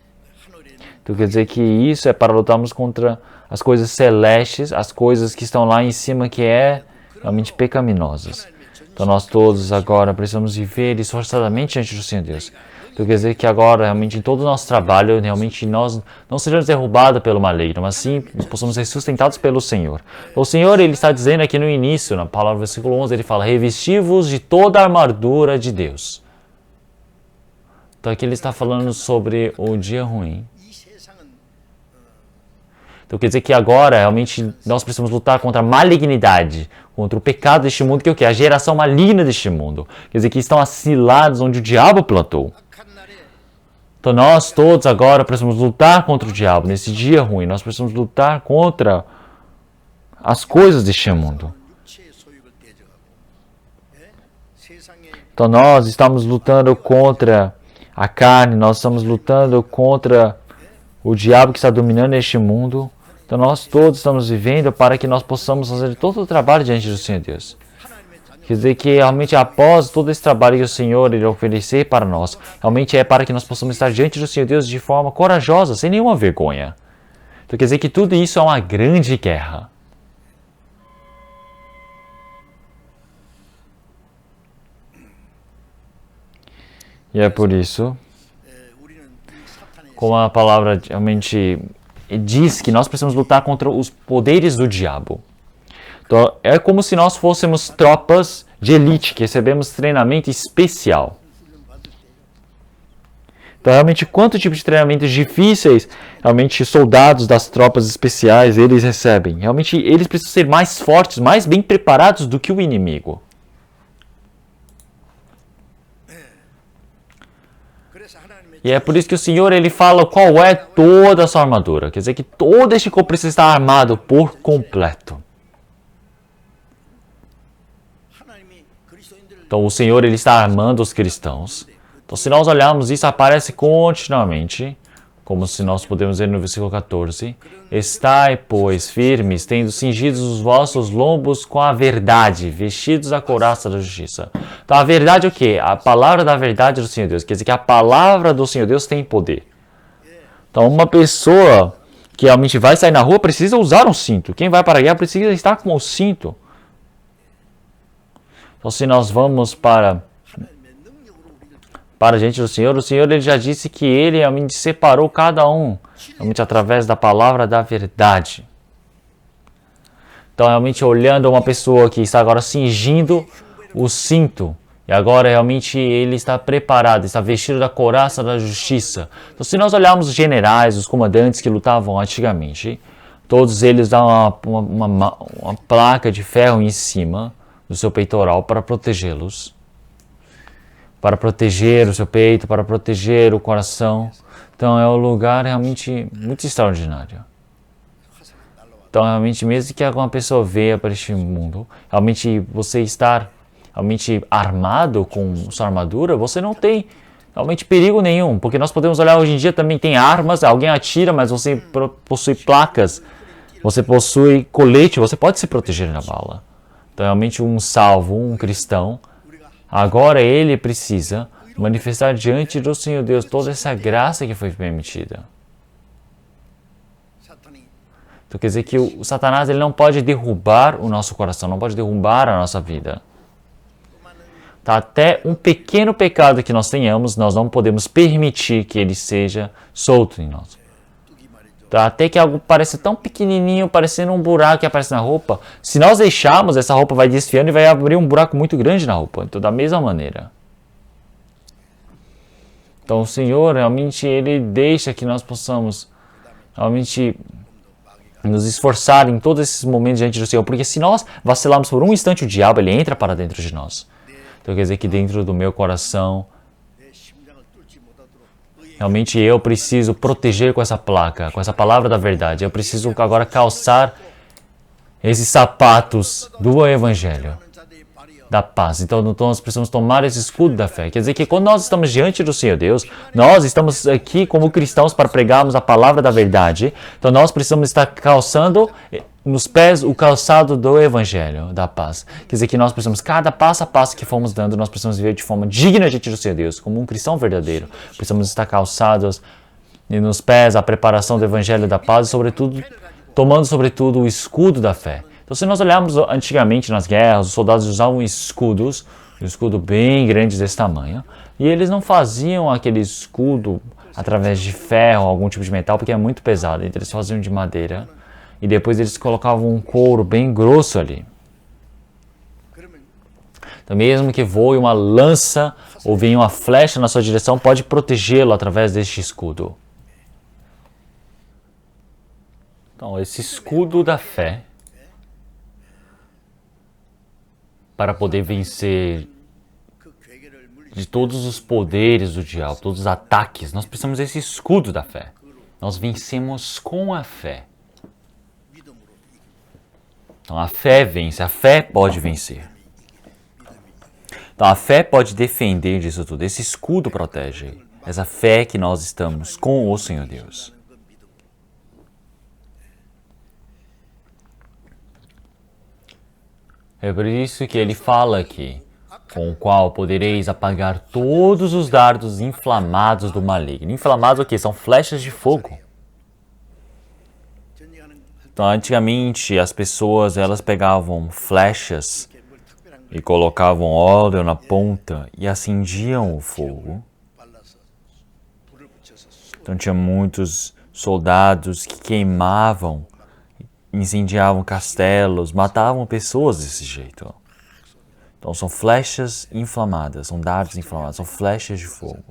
Então, quer dizer que isso é para lutarmos contra as coisas celestes, as coisas que estão lá em cima, que é realmente pecaminosas. Então, nós todos agora precisamos viver esforçadamente diante do Senhor Deus. Então, quer dizer que agora, realmente, em todo o nosso trabalho, realmente nós não sejamos derrubados pelo maligno, mas sim possamos ser sustentados pelo Senhor. O Senhor, ele está dizendo aqui no início, na palavra do versículo 11, ele fala, revesti-vos de toda a armadura de Deus. Então, aqui ele está falando sobre o dia ruim. Então quer dizer que agora realmente nós precisamos lutar contra a malignidade, contra o pecado deste mundo, que é o quê? A geração maligna deste mundo. Quer dizer que estão acilados onde o diabo plantou. Então nós todos agora precisamos lutar contra o diabo nesse dia ruim. Nós precisamos lutar contra as coisas deste mundo. Então nós estamos lutando contra a carne, nós estamos lutando contra o diabo que está dominando este mundo. Então nós todos estamos vivendo para que nós possamos fazer todo o trabalho diante do Senhor Deus. Quer dizer que realmente após todo esse trabalho que o Senhor ele oferecer para nós, realmente é para que nós possamos estar diante do Senhor Deus de forma corajosa, sem nenhuma vergonha. Então quer dizer que tudo isso é uma grande guerra. E é por isso, como a palavra realmente diz que nós precisamos lutar contra os poderes do diabo. Então, é como se nós fôssemos tropas de elite, que recebemos treinamento especial. Então, realmente, quanto tipo de treinamentos difíceis, realmente, soldados das tropas especiais, eles recebem. Realmente, eles precisam ser mais fortes, mais bem preparados do que o inimigo. E é por isso que o Senhor ele fala qual é toda a sua armadura. Quer dizer que todo este corpo precisa estar armado por completo. Então o Senhor ele está armando os cristãos. Então se nós olharmos isso, aparece continuamente, como se nós podemos ver no versículo 14. Estai, pois, firmes, tendo cingidos os vossos lombos com a verdade, vestidos a couraça da justiça. Então a verdade é o quê? A palavra da verdade do Senhor Deus. Quer dizer que a palavra do Senhor Deus tem poder. Então uma pessoa que realmente vai sair na rua precisa usar um cinto. Quem vai para a guerra precisa estar com o cinto. Então se nós vamos para diante do Senhor, o Senhor ele já disse que ele realmente separou cada um, realmente através da palavra da verdade. Então, realmente olhando uma pessoa que está agora cingindo o cinto, e agora realmente ele está preparado, está vestido da couraça da justiça. Então, se nós olharmos os generais, os comandantes que lutavam antigamente, todos eles dão uma placa de ferro em cima do seu peitoral para protegê-los. Para proteger o seu peito, para proteger o coração. Então é um lugar realmente muito extraordinário. Então realmente mesmo que alguma pessoa venha para este mundo, realmente você estar realmente armado com sua armadura, você não tem realmente perigo nenhum. Porque nós podemos olhar hoje em dia também tem armas, alguém atira, mas você possui placas, você possui colete, você pode se proteger na bala. Então realmente um salvo, um cristão, agora ele precisa manifestar diante do Senhor Deus toda essa graça que foi permitida. Então quer dizer que o Satanás ele não pode derrubar o nosso coração, não pode derrubar a nossa vida. Tá? Até um pequeno pecado que nós tenhamos, nós não podemos permitir que ele seja solto em nós. Tá? Até que algo pareça tão pequenininho, parecendo um buraco que aparece na roupa, se nós deixarmos, essa roupa vai desfiando e vai abrir um buraco muito grande na roupa. Então, da mesma maneira. Então, o Senhor, realmente, Ele deixa que nós possamos, realmente, nos esforçar em todos esses momentos diante do Senhor. Porque se nós vacilarmos por um instante, o diabo, ele entra para dentro de nós. Então, quer dizer que dentro do meu coração, realmente eu preciso proteger com essa placa, com essa palavra da verdade. Eu preciso agora calçar esses sapatos do Evangelho da paz. Então nós precisamos tomar esse escudo da fé. Quer dizer que quando nós estamos diante do Senhor Deus, nós estamos aqui como cristãos para pregarmos a palavra da verdade. Então nós precisamos estar calçando nos pés o calçado do Evangelho da paz. Quer dizer que nós precisamos, cada passo a passo que fomos dando, nós precisamos viver de forma digna diante do Senhor Deus, como um cristão verdadeiro. Precisamos estar calçados nos pés a preparação do Evangelho da paz e, sobretudo, tomando sobretudo o escudo da fé. Então, se nós olharmos antigamente nas guerras, os soldados usavam escudos, um escudo bem grande desse tamanho, e eles não faziam aquele escudo através de ferro ou algum tipo de metal, porque é muito pesado, então eles faziam de madeira, e depois eles colocavam um couro bem grosso ali. Então, mesmo que voe uma lança ou venha uma flecha na sua direção, pode protegê-lo através deste escudo. Então, esse escudo da fé, para poder vencer de todos os poderes do diabo, todos os ataques, nós precisamos desse escudo da fé. Nós vencemos com a fé. Então a fé vence, a fé pode vencer. Então a fé pode defender disso tudo. Esse escudo protege. Essa fé que nós estamos com o Senhor Deus. É por isso que ele fala aqui, com o qual podereis apagar todos os dardos inflamados do maligno. Inflamados o quê? São flechas de fogo. Então, antigamente, as pessoas, elas pegavam flechas e colocavam óleo na ponta e acendiam o fogo. Então, tinha muitos soldados que queimavam, incendiavam castelos, matavam pessoas desse jeito. Então são flechas inflamadas, são dardos inflamados, são flechas de fogo.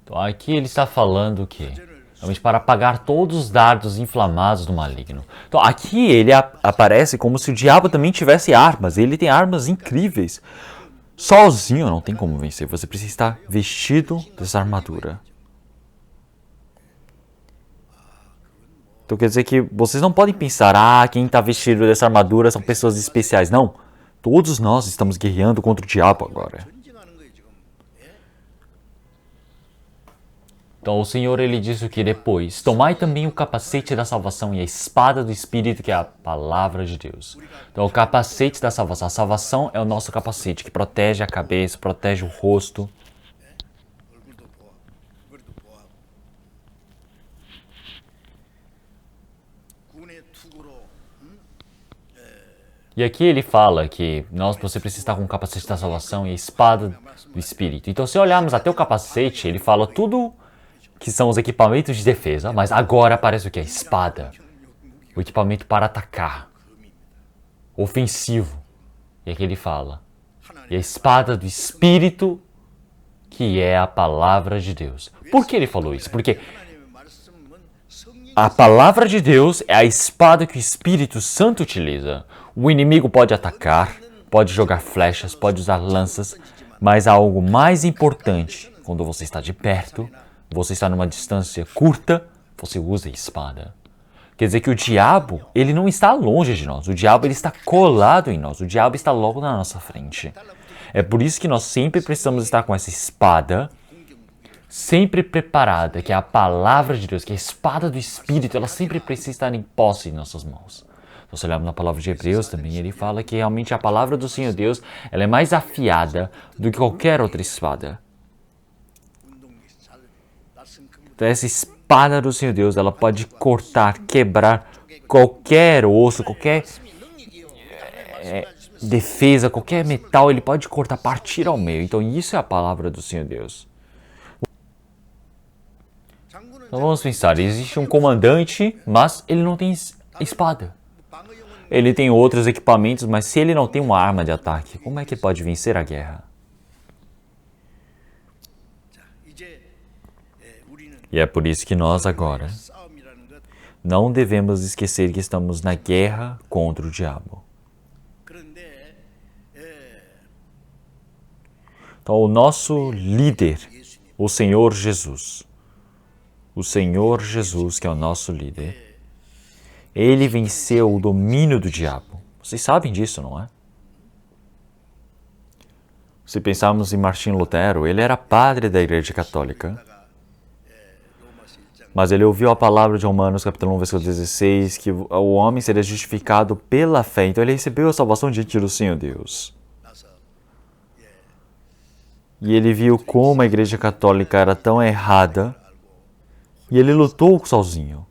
Então aqui ele está falando que realmente para apagar todos os dardos inflamados do maligno. Então aqui ele aparece como se o diabo também tivesse armas. Ele tem armas incríveis. Sozinho não tem como vencer. Você precisa estar vestido dessa armadura. Então quer dizer que vocês não podem pensar, quem está vestido dessa armadura são pessoas especiais. Não, todos nós estamos guerreando contra o diabo agora. Então o Senhor, ele diz o que depois? Tomai também o capacete da salvação e a espada do Espírito, que é a palavra de Deus. Então o capacete da salvação. A salvação é o nosso capacete, que protege a cabeça, protege o rosto. E aqui ele fala que você precisa estar com o capacete da salvação e a espada do Espírito. Então, se olharmos até o capacete, ele fala tudo que são os equipamentos de defesa, mas agora aparece o que? A espada. O equipamento para atacar. Ofensivo. E aqui ele fala. E a espada do Espírito, que é a palavra de Deus. Por que ele falou isso? Porque a palavra de Deus é a espada que o Espírito Santo utiliza. O inimigo pode atacar, pode jogar flechas, pode usar lanças, mas há algo mais importante. Quando você está de perto, você está numa distância curta, você usa a espada. Quer dizer que o diabo, ele não está longe de nós. O diabo, ele está colado em nós. O diabo está logo na nossa frente. É por isso que nós sempre precisamos estar com essa espada sempre preparada, que é a palavra de Deus, que é a espada do Espírito. Ela sempre precisa estar em posse em nossas mãos. Se olharmos na palavra de Hebreus também, ele fala que realmente a palavra do Senhor Deus, ela é mais afiada do que qualquer outra espada. Então essa espada do Senhor Deus, ela pode cortar, quebrar qualquer osso, qualquer defesa, qualquer metal, ele pode cortar, partir ao meio. Então isso é a palavra do Senhor Deus. Então vamos pensar, existe um comandante, mas ele não tem espada. Ele tem outros equipamentos, mas se ele não tem uma arma de ataque, como é que ele pode vencer a guerra? E é por isso que nós agora não devemos esquecer que estamos na guerra contra o diabo. Então o nosso líder, o Senhor Jesus, o Senhor Jesus, que é o nosso líder, ele venceu o domínio do diabo. Vocês sabem disso, não é? Se pensarmos em Martinho Lutero, ele era padre da Igreja Católica, mas ele ouviu a palavra de Romanos, capítulo 1, versículo 16, que o homem seria justificado pela fé. Então ele recebeu a salvação diante do Senhor Deus. E ele viu como a Igreja Católica era tão errada, e ele lutou sozinho.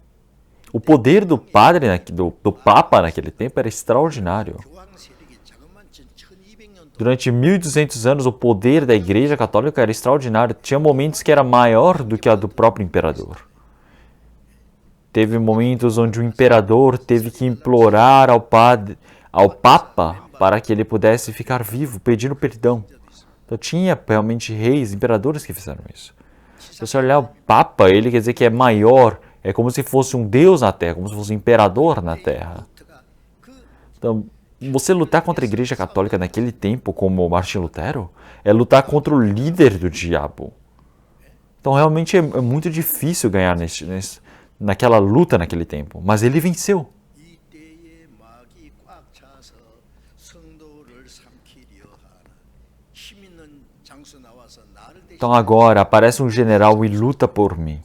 O poder do padre, do Papa naquele tempo era extraordinário. Durante 1200 anos, o poder da Igreja Católica era extraordinário. Tinha momentos que era maior do que a do próprio imperador. Teve momentos onde o imperador teve que implorar ao Papa para que ele pudesse ficar vivo, pedindo perdão. Então tinha realmente reis, imperadores que fizeram isso. Se você olhar o Papa, ele quer dizer que é maior, é como se fosse um deus na Terra, como se fosse um imperador na Terra. Então, você lutar contra a Igreja Católica naquele tempo, como Martinho Lutero, é lutar contra o líder do diabo. Então, realmente é muito difícil ganhar naquela luta naquele tempo. Mas ele venceu. Então agora aparece um general e luta por mim.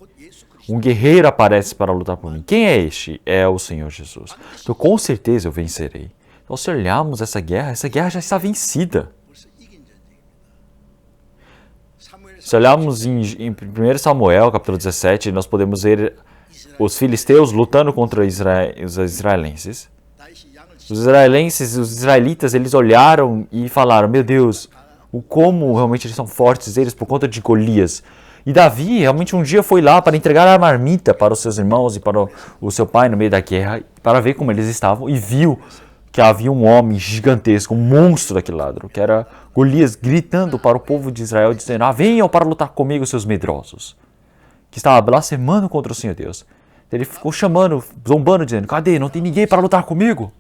Um guerreiro aparece para lutar por mim. Quem é este? É o Senhor Jesus. Então com certeza eu vencerei. Então se olharmos essa guerra já está vencida. Se olharmos em 1 Samuel, capítulo 17, nós podemos ver os filisteus lutando contra os israelenses. Os israelitas, eles olharam e falaram, meu Deus, como realmente eles são fortes, eles por conta de Golias. E Davi realmente um dia foi lá para entregar a marmita para os seus irmãos e para o seu pai no meio da guerra, para ver como eles estavam, e viu que havia um homem gigantesco, um monstro daquele lado, que era Golias, gritando para o povo de Israel, dizendo, venham para lutar comigo, seus medrosos, que estava blasfemando contra o Senhor Deus. Ele ficou chamando, zombando, dizendo, cadê? Não tem ninguém para lutar comigo?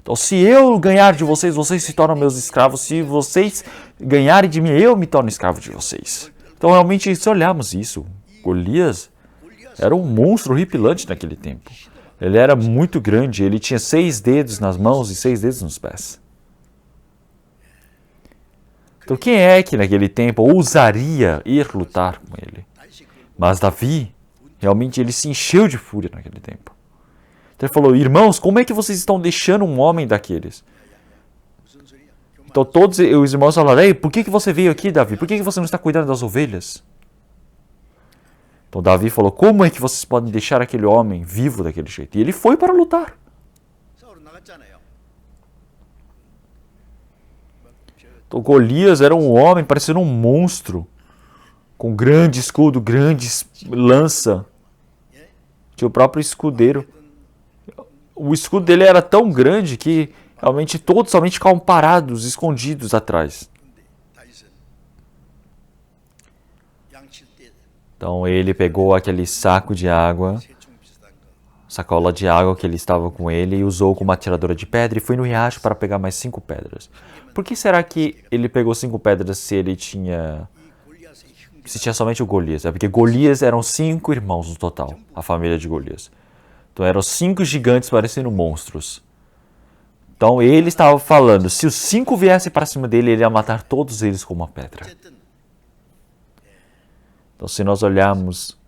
Então, se eu ganhar de vocês, vocês se tornam meus escravos. Se vocês ganharem de mim, eu me torno escravo de vocês. Então, realmente, se olharmos isso, Golias era um monstro horripilante naquele tempo. Ele era muito grande, ele tinha 6 dedos nas mãos e 6 dedos nos pés. Então, quem é que naquele tempo ousaria ir lutar com ele? Mas Davi, realmente, ele se encheu de fúria naquele tempo. Então ele falou, irmãos, como é que vocês estão deixando um homem daqueles? Então todos os irmãos falaram, ei, por que você veio aqui, Davi? Por que você não está cuidando das ovelhas? Então Davi falou, como é que vocês podem deixar aquele homem vivo daquele jeito? E ele foi para lutar. Então Golias era um homem parecendo um monstro, com grande escudo, grande lança. Tinha o próprio escudeiro. O escudo dele era tão grande que realmente todos somente ficavam parados, escondidos atrás. Então ele pegou aquele saco de água, sacola de água que ele estava com ele, e usou como atiradora de pedra e foi no riacho para pegar mais 5 pedras. Por que será que ele pegou 5 pedras se tinha somente o Golias? É porque Golias eram 5 irmãos no total, a família de Golias. Então eram 5 gigantes parecendo monstros. Então ele estava falando, se os 5 viessem para cima dele, ele ia matar todos eles com uma pedra. Então se nós olharmos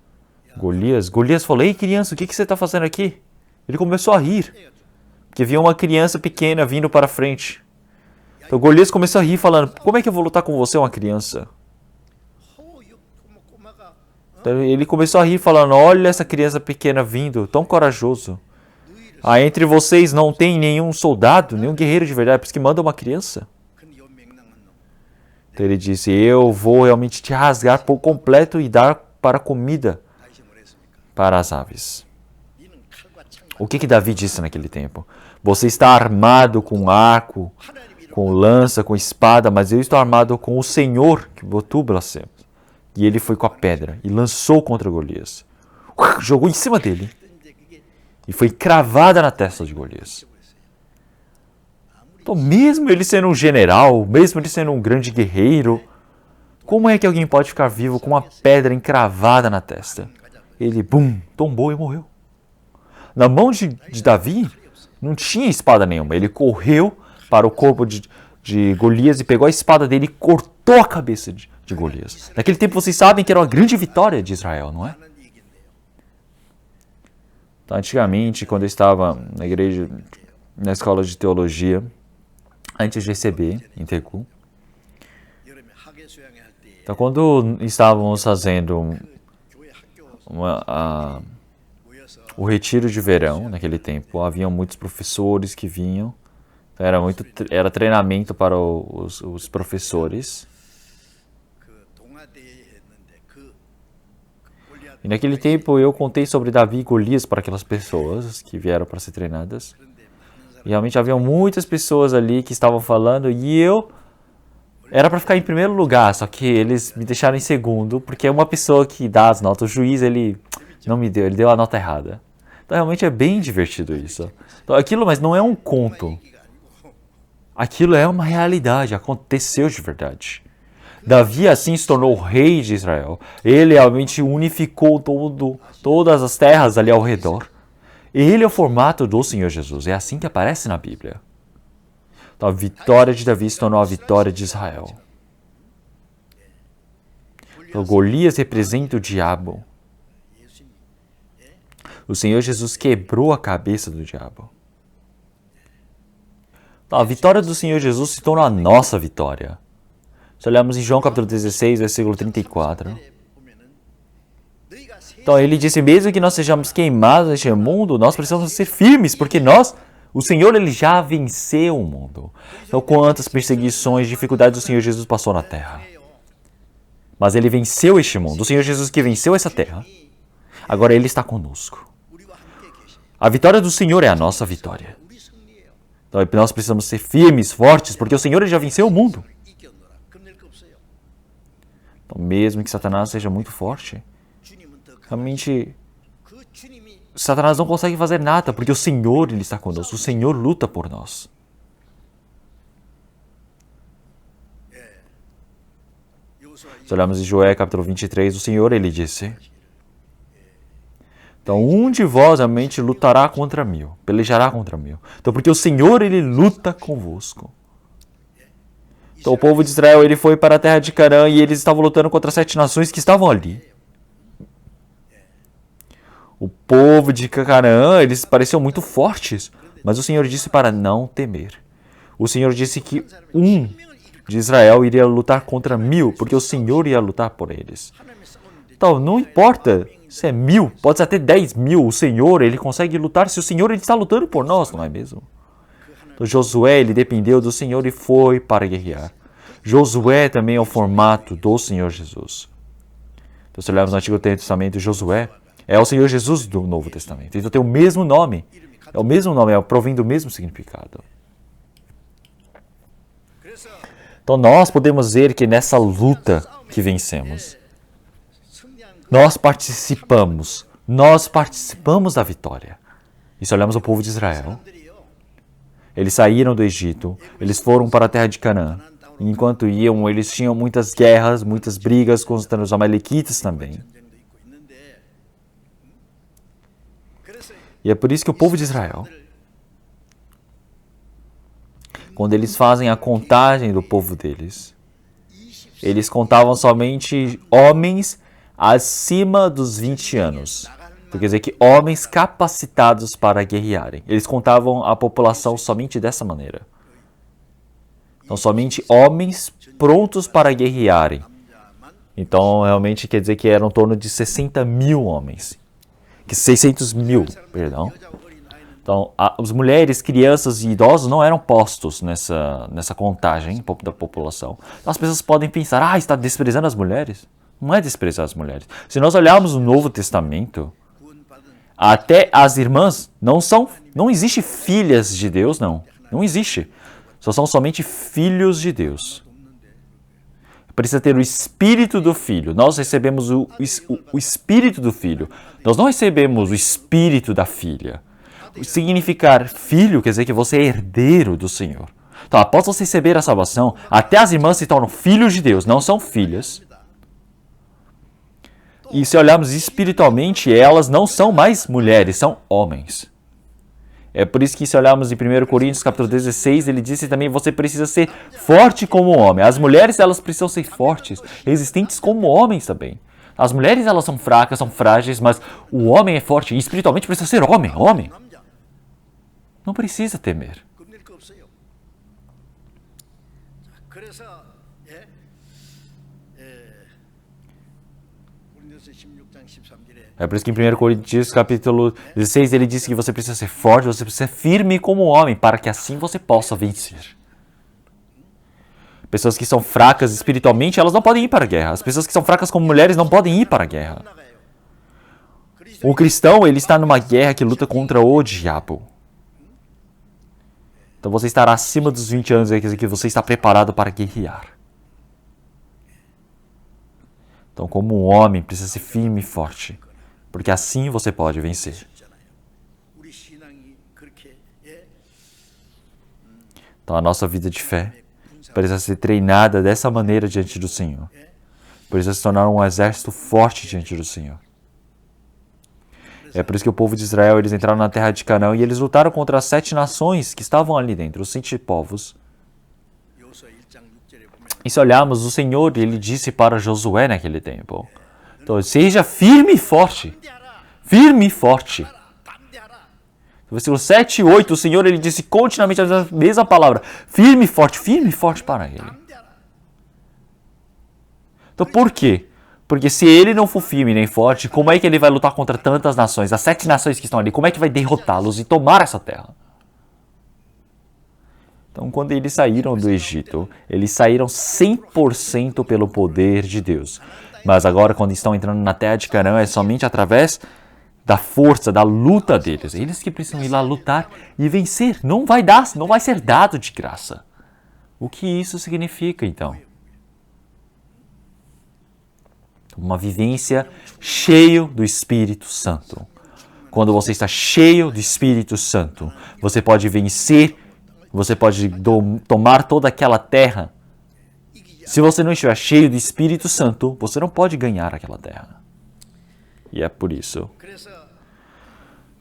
Golias falou, ei criança, o que você está fazendo aqui? Ele começou a rir, porque via uma criança pequena vindo para frente. Então Golias começou a rir falando, como é que eu vou lutar com você, uma criança? Então ele começou a rir falando, olha essa criança pequena vindo, tão corajoso. Entre vocês não tem nenhum soldado, nenhum guerreiro de verdade, por isso que manda uma criança. Então ele disse, eu vou realmente te rasgar por completo e dar para comida para as aves. O que Davi disse naquele tempo? Você está armado com arco, com lança, com espada, mas eu estou armado com o Senhor que tu blasfemas. E ele foi com a pedra e lançou contra Golias. Jogou em cima dele. E foi cravada na testa de Golias. Então, mesmo ele sendo um general, mesmo ele sendo um grande guerreiro, como é que alguém pode ficar vivo com uma pedra encravada na testa? ele, tombou e morreu. Na mão de Davi, não tinha espada nenhuma. Ele correu para o corpo de Golias e pegou a espada dele e cortou a cabeça de Golias. Naquele tempo, vocês sabem que era uma grande vitória de Israel, não é? Então, antigamente, quando eu estava na igreja, na escola de teologia, antes de receber em Tecu, então, quando estávamos fazendo o retiro de verão, naquele tempo, havia muitos professores que vinham, então era treinamento para os professores. E naquele tempo eu contei sobre Davi e Golias para aquelas pessoas que vieram para ser treinadas. E realmente havia muitas pessoas ali que estavam falando e eu era para ficar em primeiro lugar, só que eles me deixaram em segundo, porque uma pessoa que dá as notas, o juiz, ele não me deu, ele deu a nota errada. Então realmente é bem divertido isso. Então, mas não é um conto. Aquilo é uma realidade, aconteceu de verdade. Davi assim se tornou o rei de Israel. Ele realmente unificou todas as terras ali ao redor. Ele é o formato do Senhor Jesus, é assim que aparece na Bíblia. Então, a vitória de Davi se tornou a vitória de Israel. Então, Golias representa o diabo. O Senhor Jesus quebrou a cabeça do diabo. Então, a vitória do Senhor Jesus se tornou a nossa vitória. Se olharmos em João capítulo 16, versículo 34. Então, ele disse, mesmo que nós sejamos queimados neste mundo, nós precisamos ser firmes, porque o Senhor, ele já venceu o mundo. Então, quantas perseguições, dificuldades o Senhor Jesus passou na terra. Mas ele venceu este mundo. O Senhor Jesus que venceu essa terra, agora ele está conosco. A vitória do Senhor é a nossa vitória. Então, nós precisamos ser firmes, fortes, porque o Senhor ele já venceu o mundo. Então, mesmo que Satanás seja muito forte, realmente Satanás não consegue fazer nada, porque o Senhor ele está conosco, o Senhor luta por nós. Se olharmos em Joel capítulo 23, o Senhor ele disse, então um de vós realmente lutará contra mil, pelejará contra mil. Então porque o Senhor ele luta convosco. Então o povo de Israel ele foi para a terra de Canaã e eles estavam lutando contra 7 nações que estavam ali. O povo de Canaã, eles pareciam muito fortes, mas o Senhor disse para não temer. O Senhor disse que um de Israel iria lutar contra 1000, porque o Senhor ia lutar por eles. Então, não importa se é 1000, pode ser até 10.000, o Senhor, ele consegue lutar se o Senhor ele está lutando por nós, não é mesmo? Então, Josué, ele dependeu do Senhor e foi para guerrear. Josué também é o formato do Senhor Jesus. Então, se olharmos no Antigo Testamento, Josué é o Senhor Jesus do Novo Testamento. Então tem o mesmo nome. É o mesmo nome, provém do mesmo significado. Então nós podemos ver que nessa luta que vencemos, nós participamos da vitória. E se olharmos o povo de Israel, eles saíram do Egito, eles foram para a terra de Canaã. Enquanto iam, eles tinham muitas guerras, muitas brigas contra os amalequitas também. E é por isso que o povo de Israel, quando eles fazem a contagem do povo deles, eles contavam somente homens acima dos 20 anos. Então, quer dizer que homens capacitados para guerrearem. Eles contavam a população somente dessa maneira. Então, somente homens prontos para guerrearem. Então, realmente quer dizer que eram em torno de 60.000 homens. 600.000, perdão. Então, as mulheres, crianças e idosos não eram postos nessa contagem da população. Então, as pessoas podem pensar, está desprezando as mulheres? Não é desprezar as mulheres. Se nós olharmos o Novo Testamento, até as irmãs não existe filhas de Deus, não existe. Só são somente filhos de Deus. Precisa ter o Espírito do Filho. Nós recebemos o Espírito do Filho. Nós não recebemos o Espírito da filha. Significar filho quer dizer que você é herdeiro do Senhor. Então, após você receber a salvação, até as irmãs se tornam filhos de Deus, não são filhas. E se olharmos espiritualmente, elas não são mais mulheres, são homens. É por isso que se olharmos em 1 Coríntios capítulo 16, ele disse também, você precisa ser forte como homem. As mulheres, elas precisam ser fortes, resistentes como homens também. As mulheres, elas são fracas, são frágeis, mas o homem é forte e espiritualmente precisa ser homem. Não precisa temer. 겁낼 거 없어요. 그래서 고린도서 16장 13절에 É por isso que em 1 Coríntios capítulo 16 ele disse que você precisa ser forte, você precisa ser firme como homem, para que assim você possa vencer. Pessoas que são fracas espiritualmente, elas não podem ir para a guerra. As pessoas que são fracas como mulheres não podem ir para a guerra. O cristão, ele está numa guerra que luta contra o diabo. Então você estará acima dos 20 anos e que você está preparado para guerrear. Então, como um homem, precisa ser firme e forte, porque assim você pode vencer. 우리 신앙이 그렇게 Então, a nossa vida de fé precisa ser treinada dessa maneira diante do Senhor. Precisa se tornar um exército forte diante do Senhor. É por isso que o povo de Israel, eles entraram na terra de Canaã e eles lutaram contra as 7 nações que estavam ali dentro, os 7 povos. 여호수아 1장 6절에 보면 E se olharmos, o Senhor, ele disse para Josué naquele tempo, então, seja firme e forte. Firme e forte. 담대하라. No versículo 7 e 8, o Senhor, ele disse continuamente a mesma palavra. Firme e forte para ele. 담대하라. Então, por quê? Porque se ele não for firme nem forte, como é que ele vai lutar contra tantas nações? As 7 nações que estão ali, como é que vai derrotá-los e tomar essa terra? Então, quando eles saíram do Egito, eles saíram 100% pelo poder de Deus. Mas agora, quando estão entrando na terra de Canaã, é somente através da força, da luta deles. Eles que precisam ir lá lutar e vencer. Não vai ser dado de graça. O que isso significa, então? Uma vivência cheio do Espírito Santo. Quando você está cheio do Espírito Santo, você pode vencer, você pode tomar toda aquela terra. Se você não estiver cheio do Espírito Santo, você não pode ganhar aquela terra. E é por isso. 그래서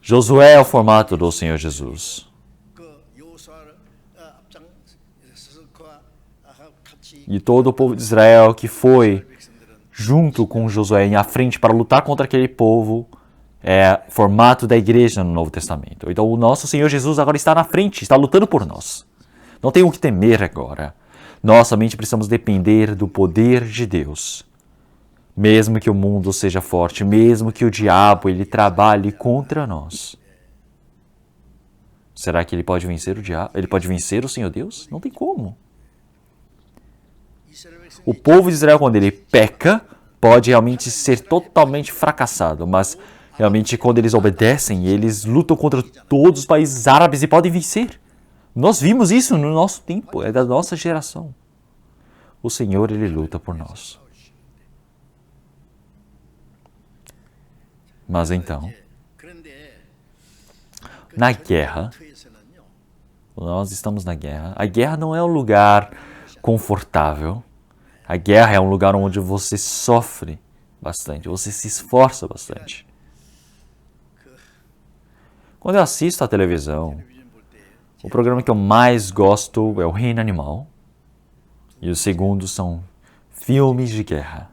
Josué é o formato do Senhor Jesus. 그 여호수아를 앞장서서 그와 같이 E todo o povo de Israel que foi junto com Josué à frente para lutar contra aquele povo é formato da igreja no Novo Testamento. Então o nosso Senhor Jesus agora está na frente, está lutando por nós. Não tem o que temer agora. Nós somente precisamos depender do poder de Deus. Mesmo que o mundo seja forte, mesmo que o diabo ele trabalhe contra nós. Será que ele pode vencer o diabo? Ele pode vencer o Senhor Deus? Não tem como. O povo de Israel, quando ele peca, pode realmente ser totalmente fracassado, mas realmente quando eles obedecem, eles lutam contra todos os países árabes e podem vencer. Nós vimos isso no nosso tempo, é da nossa geração. O Senhor, ele luta por nós. Mas então, 그런데 na guerra, 투에서는요. nós estamos na guerra. A guerra não é um lugar confortável. A guerra é um lugar onde você sofre bastante, você se esforça bastante. Quando eu assisto à televisão, o programa que eu mais gosto é o Reino Animal. E o segundo são filmes de guerra.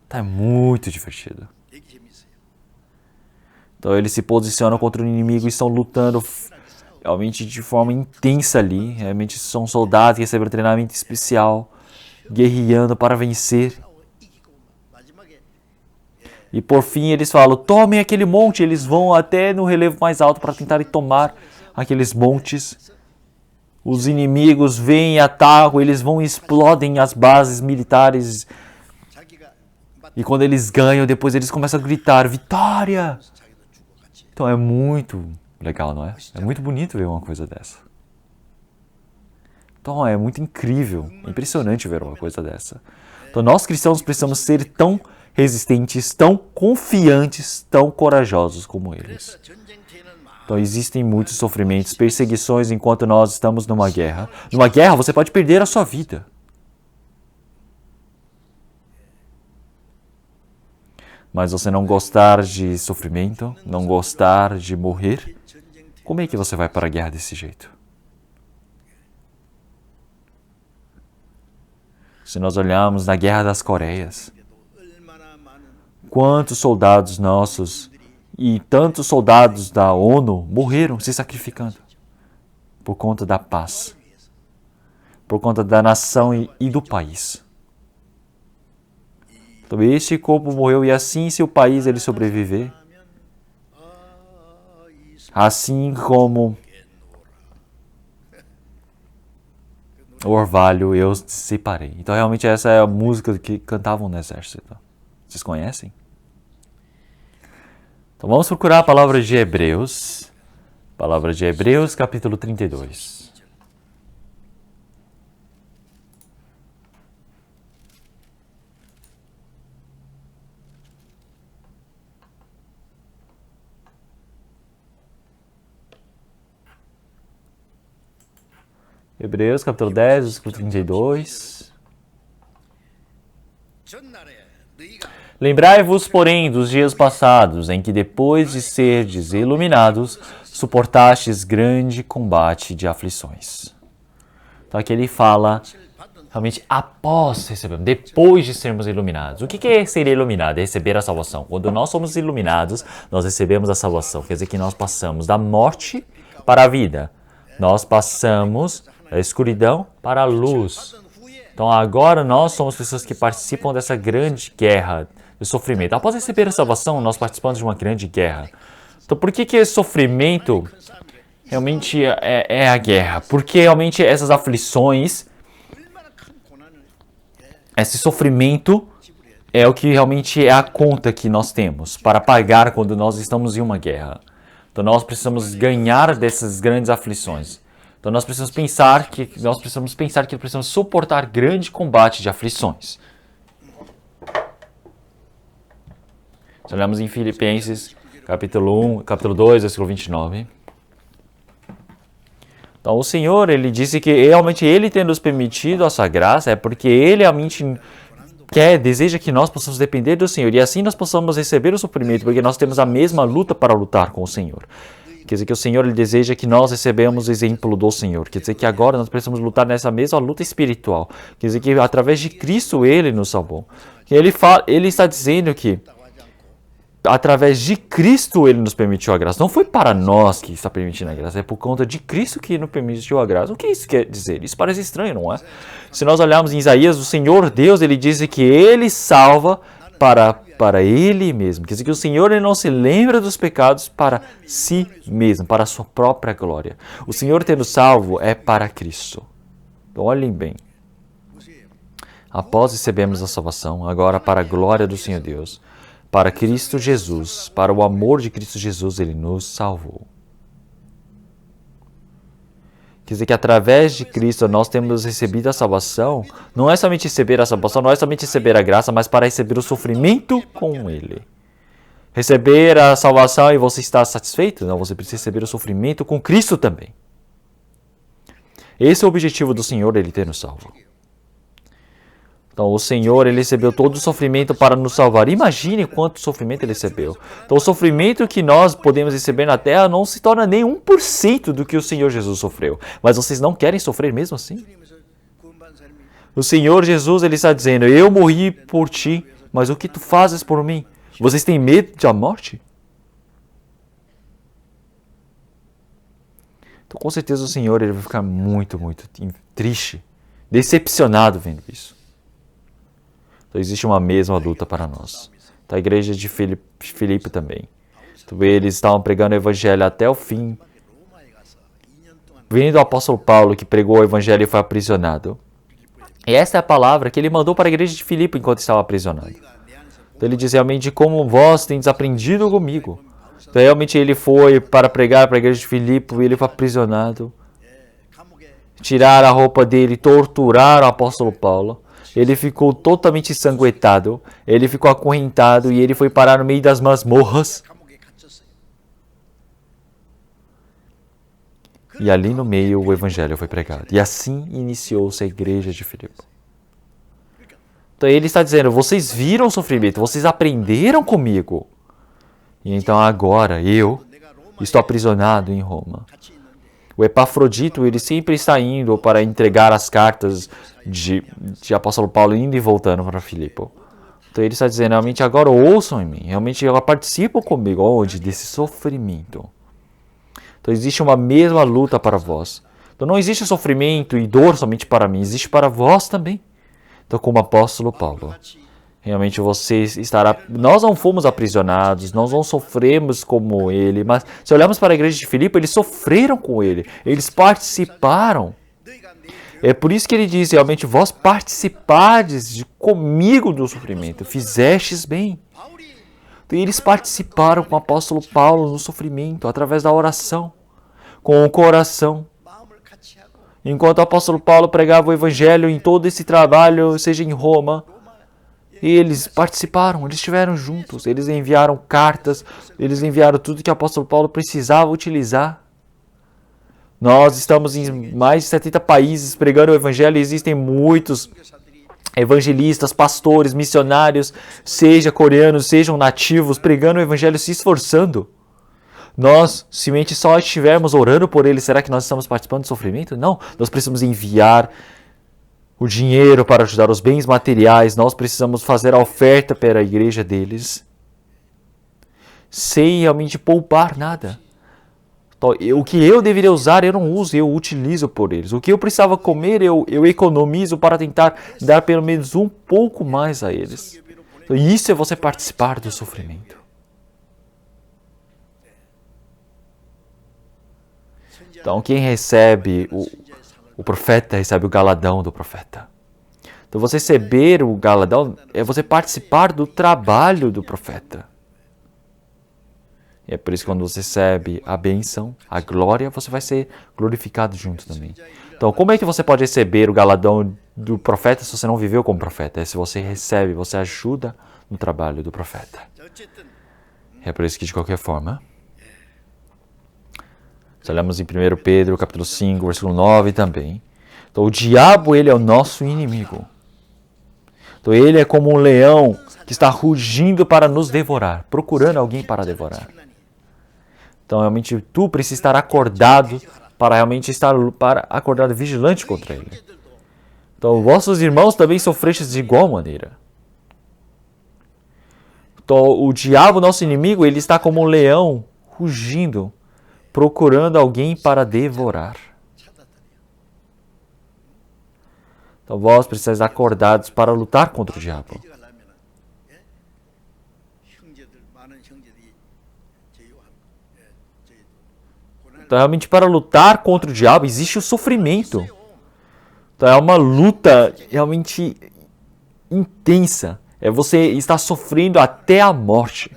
Tá muito divertido. 되게 재밌어요. Então eles se posicionam contra o inimigo e estão lutando realmente de forma intensa ali. Realmente são soldados que receberam treinamento especial, guerreando para vencer. 이기고 마지막에 E por fim eles falam, tomem aquele monte. Eles vão até no relevo mais alto para tentarem tomar aqueles montes. Os inimigos vêm e atacam, eles vão e explodem as bases militares. 자기가 E quando eles ganham, depois eles começam a gritar, vitória! 자기도 죽고 같이 Então é muito legal, não é? É muito bonito ver uma coisa dessa. Então é muito incrível, é impressionante ver uma coisa dessa. Então nós cristãos precisamos ser tão resistentes, tão confiantes, tão corajosos como eles. 전쟁터에는 막 Então existem muitos sofrimentos, perseguições enquanto nós estamos numa guerra. Numa guerra você pode perder a sua vida. Mas você não gostar de sofrimento, não gostar de morrer, como é que você vai para a guerra desse jeito? Se nós olharmos na Guerra das Coreias, quantos soldados nossos e tantos soldados da ONU morreram se sacrificando por conta da paz, por conta da nação e do país. Então, este corpo morreu e assim, se o país ele sobreviver, assim como o orvalho eu separei. Então, realmente, essa é a música que cantavam no exército. Vocês conhecem? Então, vamos procurar a palavra de Hebreus. Palavra de Hebreus, capítulo 32. Hebreus, capítulo 10, versículo 32. Lembrai-vos, porém, dos dias passados, em que depois de serdes iluminados, suportastes grande combate de aflições. Então aqui ele fala, realmente, após recebermos, depois de sermos iluminados. O que é ser iluminado? É receber a salvação. Quando nós somos iluminados, nós recebemos a salvação. Quer dizer que nós passamos da morte para a vida. Nós passamos da escuridão para a luz. Então agora nós somos pessoas que participam dessa grande guerra de sofrimento. Após receber a salvação, nós participamos de uma grande guerra. Então por que esse sofrimento realmente é a guerra? Porque realmente essas aflições, esse sofrimento é o que realmente é a conta que nós temos para pagar quando nós estamos em uma guerra. Então nós precisamos ganhar dessas grandes aflições. Então nós precisamos pensar que precisamos suportar grande combate de aflições. Se olhamos em Filipenses, capítulo 2, versículo 29. Então o Senhor, ele disse que realmente ele tendo nos permitido a sua graça é porque ele realmente deseja que nós possamos depender do Senhor e assim nós possamos receber o sofrimento, porque nós temos a mesma luta para lutar com o Senhor. Quer dizer que o Senhor ele deseja que nós recebamos o exemplo do Senhor. Quer dizer que agora nós precisamos lutar nessa mesma luta espiritual. Quer dizer que através de Cristo ele nos salvou. Ele está dizendo que através de Cristo ele nos permitiu a graça. Não foi para nós que está permitindo a graça, é por conta de Cristo que nos permitiu a graça. O que isso quer dizer? Isso parece estranho, não é? Se nós olharmos em Isaías, o Senhor Deus, ele diz que ele salva para ele mesmo. Quer dizer que o Senhor ele não se lembra dos pecados para si mesmo, para a sua própria glória. O Senhor tendo salvo é para Cristo. Então, olhem bem. Após recebemos a salvação, agora para a glória do Senhor Deus, para Cristo Jesus, para o amor de Cristo Jesus, ele nos salvou. Quer dizer que através de Cristo nós temos recebido a salvação. Não é somente receber a salvação, não é somente receber a graça, mas para receber o sofrimento com Ele. Receber a salvação e você está satisfeito? Não, você precisa receber o sofrimento com Cristo também. Esse é o objetivo do Senhor, ele ter nos salvo. Então, o Senhor, ele recebeu todo o sofrimento para nos salvar. Imagine quanto sofrimento ele recebeu. Então, o sofrimento que nós podemos receber na terra não se torna nem 1% do que o Senhor Jesus sofreu. Mas vocês não querem sofrer mesmo assim? O Senhor Jesus, ele está dizendo, eu morri por ti, mas o que tu fazes por mim? Vocês têm medo da morte? Então, com certeza, o Senhor ele vai ficar muito, muito triste, decepcionado vendo isso. Então, existe uma mesma luta para nós. Então, a igreja de Filipe também. Então, eles estavam pregando o evangelho até o fim. Vindo do apóstolo Paulo, que pregou o evangelho e foi aprisionado. E essa é a palavra que ele mandou para a igreja de Filipe enquanto estava aprisionado. Então, ele diz realmente como vós tendes aprendido comigo. Então, realmente ele foi para pregar para a igreja de Filipe e ele foi aprisionado. Tiraram a roupa dele, torturaram o apóstolo Paulo. Ele ficou totalmente ensanguentado, ele ficou acorrentado e ele foi parar no meio das masmorras. E ali no meio o evangelho foi pregado. E assim iniciou-se a igreja de Filipe. Então ele está dizendo, vocês viram o sofrimento, vocês aprenderam comigo. E então agora eu estou aprisionado em Roma. O Epafrodito, ele sempre está indo para entregar as cartas de apóstolo Paulo, indo e voltando para Filipe. Então ele está dizendo, realmente agora ouçam em mim, realmente agora participam comigo, onde? Desse sofrimento. Então existe uma mesma luta para vós. Então não existe sofrimento e dor somente para mim, existe para vós também. Então como apóstolo Paulo, realmente nós não fomos aprisionados, nós não sofremos como ele, mas se olharmos para a igreja de Filipe, eles sofreram com ele, eles participaram. É por isso que ele diz, realmente, vós participardes comigo do sofrimento, fizestes bem. Então, eles participaram com o apóstolo Paulo no sofrimento, através da oração, com o coração. Enquanto o apóstolo Paulo pregava o evangelho em todo esse trabalho, seja em Roma, eles participaram, eles estiveram juntos, eles enviaram cartas, eles enviaram tudo que o apóstolo Paulo precisava utilizar. Nós estamos em mais de 70 países pregando o evangelho e existem muitos evangelistas, pastores, missionários, seja coreanos, sejam nativos, pregando o evangelho, se esforçando. Nós, simplesmente só estivermos orando por eles, será que nós estamos participando do sofrimento? Não, nós precisamos enviar o dinheiro para ajudar os bens materiais, nós precisamos fazer a oferta para a igreja deles, sem realmente poupar nada. O que eu deveria usar, eu não uso, eu utilizo por eles. O que eu precisava comer, eu economizo para tentar dar pelo menos um pouco mais a eles. Então, isso é você participar do sofrimento. Então, quem recebe o profeta, recebe o galadão do profeta. Então, você receber o galadão é você participar do trabalho do profeta. E é por isso que quando você recebe a bênção, a glória, você vai ser glorificado junto também. Então, como é que você pode receber o galadão do profeta se você não viveu como profeta? É se você recebe, você ajuda no trabalho do profeta. É por isso que, de qualquer forma, nós olhamos em 1 Pedro, capítulo 5, versículo 9 também. Então, o diabo, ele é o nosso inimigo. Então, ele é como um leão que está rugindo para nos devorar, procurando alguém para devorar. Então, realmente, tu precisa estar acordado para realmente estar acordado vigilante contra ele. Então, vossos irmãos também sofrestes de igual maneira. Então, o diabo, nosso inimigo, ele está como um leão rugindo, procurando alguém para devorar. Então, vós precisais acordados para lutar contra o diabo. Então, realmente, para lutar contra o diabo, existe o sofrimento. Então, é uma luta realmente intensa. É você estar sofrendo até a morte.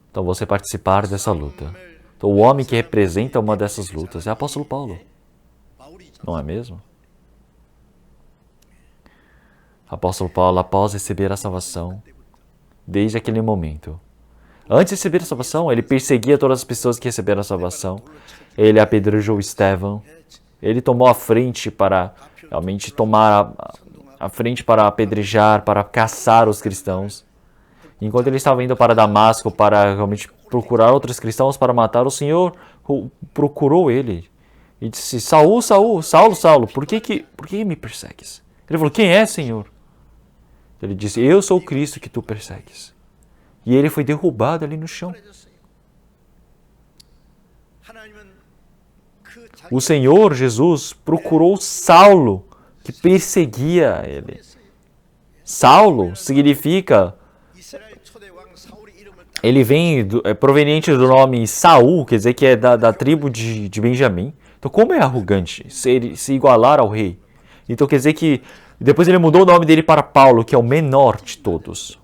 Então, você participar dessa luta. Então, o homem que representa uma dessas lutas é o apóstolo Paulo. Não é mesmo? O apóstolo Paulo, após receber a salvação, desde aquele momento, antes de receber a salvação, ele perseguia todas as pessoas que receberam a salvação. Ele apedrejou Estevão. Ele tomou a frente para realmente tomar a frente para apedrejar, para caçar os cristãos. Enquanto ele estava indo para Damasco para realmente procurar outros cristãos para matar, o Senhor procurou ele e disse: Saulo, Saulo, por que me persegues? Ele falou: quem é, Senhor? Ele disse: eu sou o Cristo que tu persegues. E ele foi derrubado ali no chão. O Senhor Jesus procurou Saulo, que perseguia ele. Saulo significa... Ele vem proveniente do nome Saul, quer dizer que é da tribo de Benjamim. Então, como é arrogante se igualar ao rei? Então, quer dizer que depois ele mudou o nome dele para Paulo, que é o menor de todos.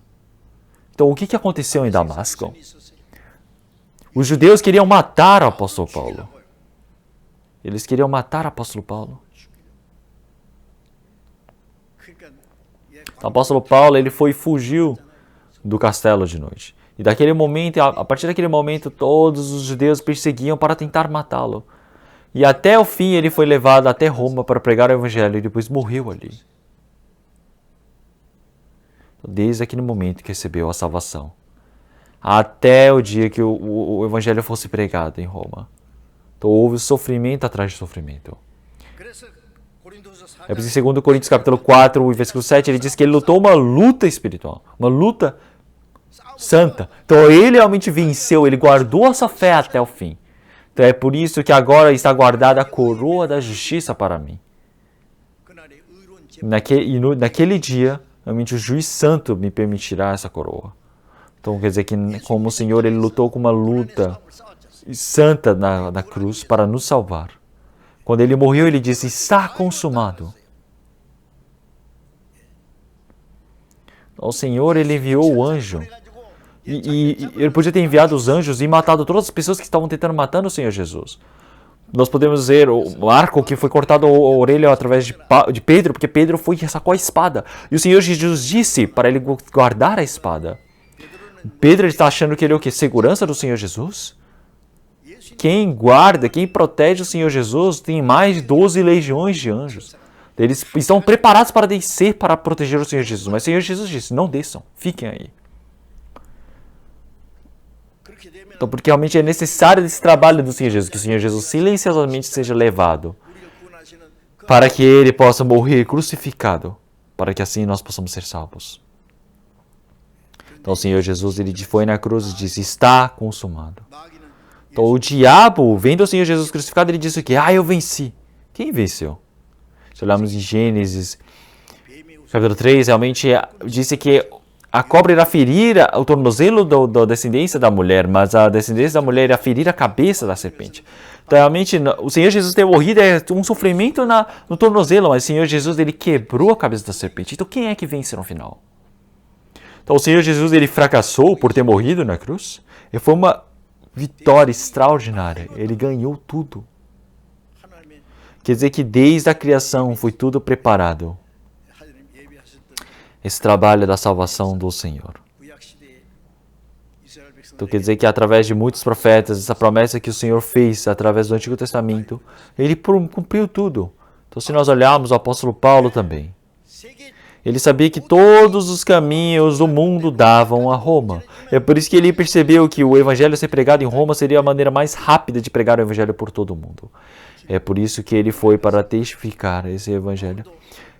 Então, o que aconteceu em Damasco? Os judeus queriam matar o apóstolo Paulo. Eles queriam matar o apóstolo Paulo. O apóstolo Paulo, ele fugiu do castelo de noite. E daquele momento, a partir daquele momento, todos os judeus perseguiam para tentar matá-lo. E até o fim ele foi levado até Roma para pregar o evangelho e depois morreu ali. Desde aquele momento que recebeu a salvação, até o dia que o evangelho fosse pregado em Roma. Então houve sofrimento atrás de sofrimento. É por isso que em 2 Coríntios capítulo 4, versículo 7, ele diz que ele lutou uma luta espiritual, uma luta santa. Então ele realmente venceu, ele guardou a sua fé até o fim. Então é por isso que agora está guardada a coroa da justiça para mim. Naquele dia, realmente o juiz santo me permitirá essa coroa. Então quer dizer que como o Senhor, ele lutou com uma luta santa na cruz para nos salvar. Quando ele morreu, ele disse, está consumado. O Senhor, ele enviou o anjo. E ele podia ter enviado os anjos e matado todas as pessoas que estavam tentando matar o Senhor Jesus. Nós podemos ver o arco que foi cortado a orelha através de Pedro, porque Pedro foi e sacou a espada. E o Senhor Jesus disse para ele guardar a espada. Pedro está achando que ele é o quê? Segurança do Senhor Jesus? Quem guarda, quem protege o Senhor Jesus tem mais de 12 legiões de anjos. Eles estão preparados para descer para proteger o Senhor Jesus. Mas o Senhor Jesus disse, não desçam, fiquem aí. Então, porque realmente é necessário esse trabalho do Senhor Jesus, que o Senhor Jesus silenciosamente seja levado, para que ele possa morrer crucificado, para que assim nós possamos ser salvos. Então o Senhor Jesus, ele foi na cruz e disse, está consumado. Então o diabo, vendo o Senhor Jesus crucificado, ele disse o quê? Eu venci. Quem venceu? Se olharmos em Gênesis, capítulo 3, realmente disse que a cobra irá ferir o tornozelo da descendência da mulher, mas a descendência da mulher irá ferir a cabeça da serpente. Então, realmente, o Senhor Jesus ter morrido é um sofrimento no tornozelo, mas o Senhor Jesus, ele quebrou a cabeça da serpente. Então, quem é que vence no final? Então, o Senhor Jesus, ele fracassou por ter morrido na cruz. E foi uma vitória extraordinária. Ele ganhou tudo. Quer dizer que desde a criação foi tudo preparado. Esse trabalho da salvação do Senhor. Então quer dizer que através de muitos profetas, essa promessa que o Senhor fez através do Antigo Testamento, ele cumpriu tudo. Então se nós olharmos o apóstolo Paulo também, ele sabia que todos os caminhos do mundo davam a Roma. É por isso que ele percebeu que o evangelho ser pregado em Roma seria a maneira mais rápida de pregar o evangelho por todo o mundo. É por isso que ele foi para testificar esse evangelho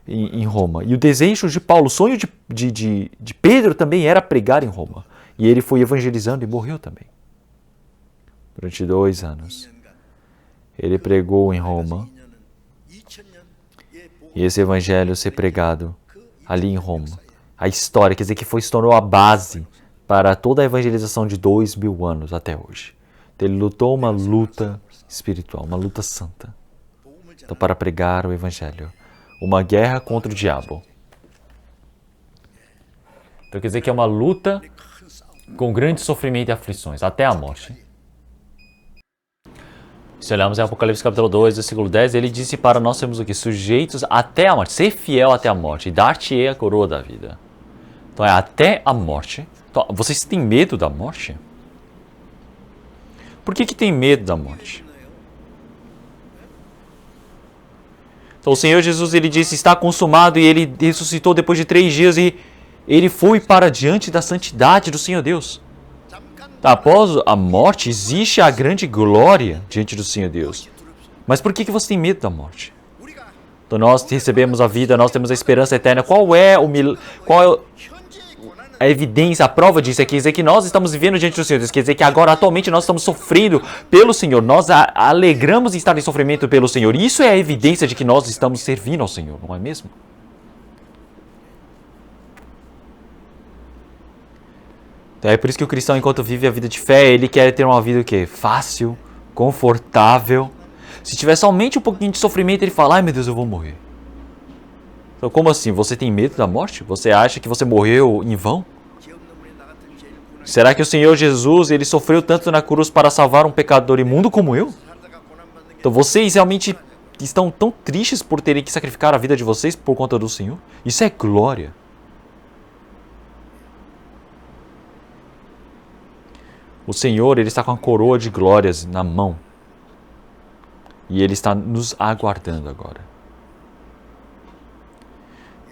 em Roma. E o desejo de Paulo, o sonho de Pedro também era pregar em Roma. E ele foi evangelizando e morreu também. Durante 2 anos. Ele pregou em Roma. E esse evangelho ser pregado ali em Roma. A história, quer dizer que se tornou a base para toda a evangelização de 2000 anos até hoje. Então, ele lutou uma luta espiritual, uma luta santa. Então, para pregar o evangelho. Uma guerra contra o diabo. Então quer dizer que é uma luta com grande sofrimento e aflições, até a morte. Se olharmos em Apocalipse capítulo 2, versículo 10, ele disse para nós sermos o quê? Sujeitos até a morte, ser fiel até a morte, e dar-te-ei a coroa da vida. Então é até a morte. Então, vocês têm medo da morte? Por que tem medo da morte? Então o Senhor Jesus, ele disse, está consumado, e ele ressuscitou depois de 3 dias e ele foi para diante da santidade do Senhor Deus. Após a morte, existe a grande glória diante do Senhor Deus. Mas por que você tem medo da morte? Então nós recebemos a vida, nós temos a esperança eterna. Qual é a evidência, a prova disso? Quer dizer que nós estamos vivendo diante do Senhor Deus. Quer dizer que agora, atualmente, nós estamos sofrendo pelo Senhor. Nós alegramos em estar em sofrimento pelo Senhor. Isso é a evidência de que nós estamos servindo ao Senhor, não é mesmo? Então é por isso que o cristão, enquanto vive a vida de fé, ele quer ter uma vida o quê? Fácil, confortável. Se tiver somente um pouquinho de sofrimento, ele fala, ai meu Deus, eu vou morrer. Então, como assim? Você tem medo da morte? Você acha que você morreu em vão? Será que o Senhor Jesus, ele sofreu tanto na cruz para salvar um pecador imundo como eu? Então vocês realmente estão tão tristes por terem que sacrificar a vida de vocês por conta do Senhor? Isso é glória. O Senhor, ele está com a coroa de glórias na mão. E Ele está nos aguardando agora.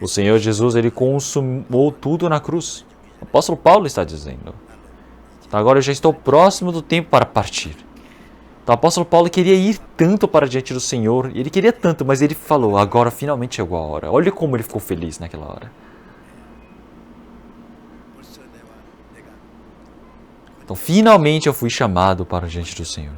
O Senhor Jesus, Ele consumou tudo na cruz. O apóstolo Paulo está dizendo. Então agora eu já estou próximo do tempo para partir. Então o apóstolo Paulo queria ir tanto para diante do Senhor. Ele queria tanto, mas ele falou, agora finalmente chegou a hora. Olha como ele ficou feliz naquela hora. Então finalmente eu fui chamado para diante do Senhor.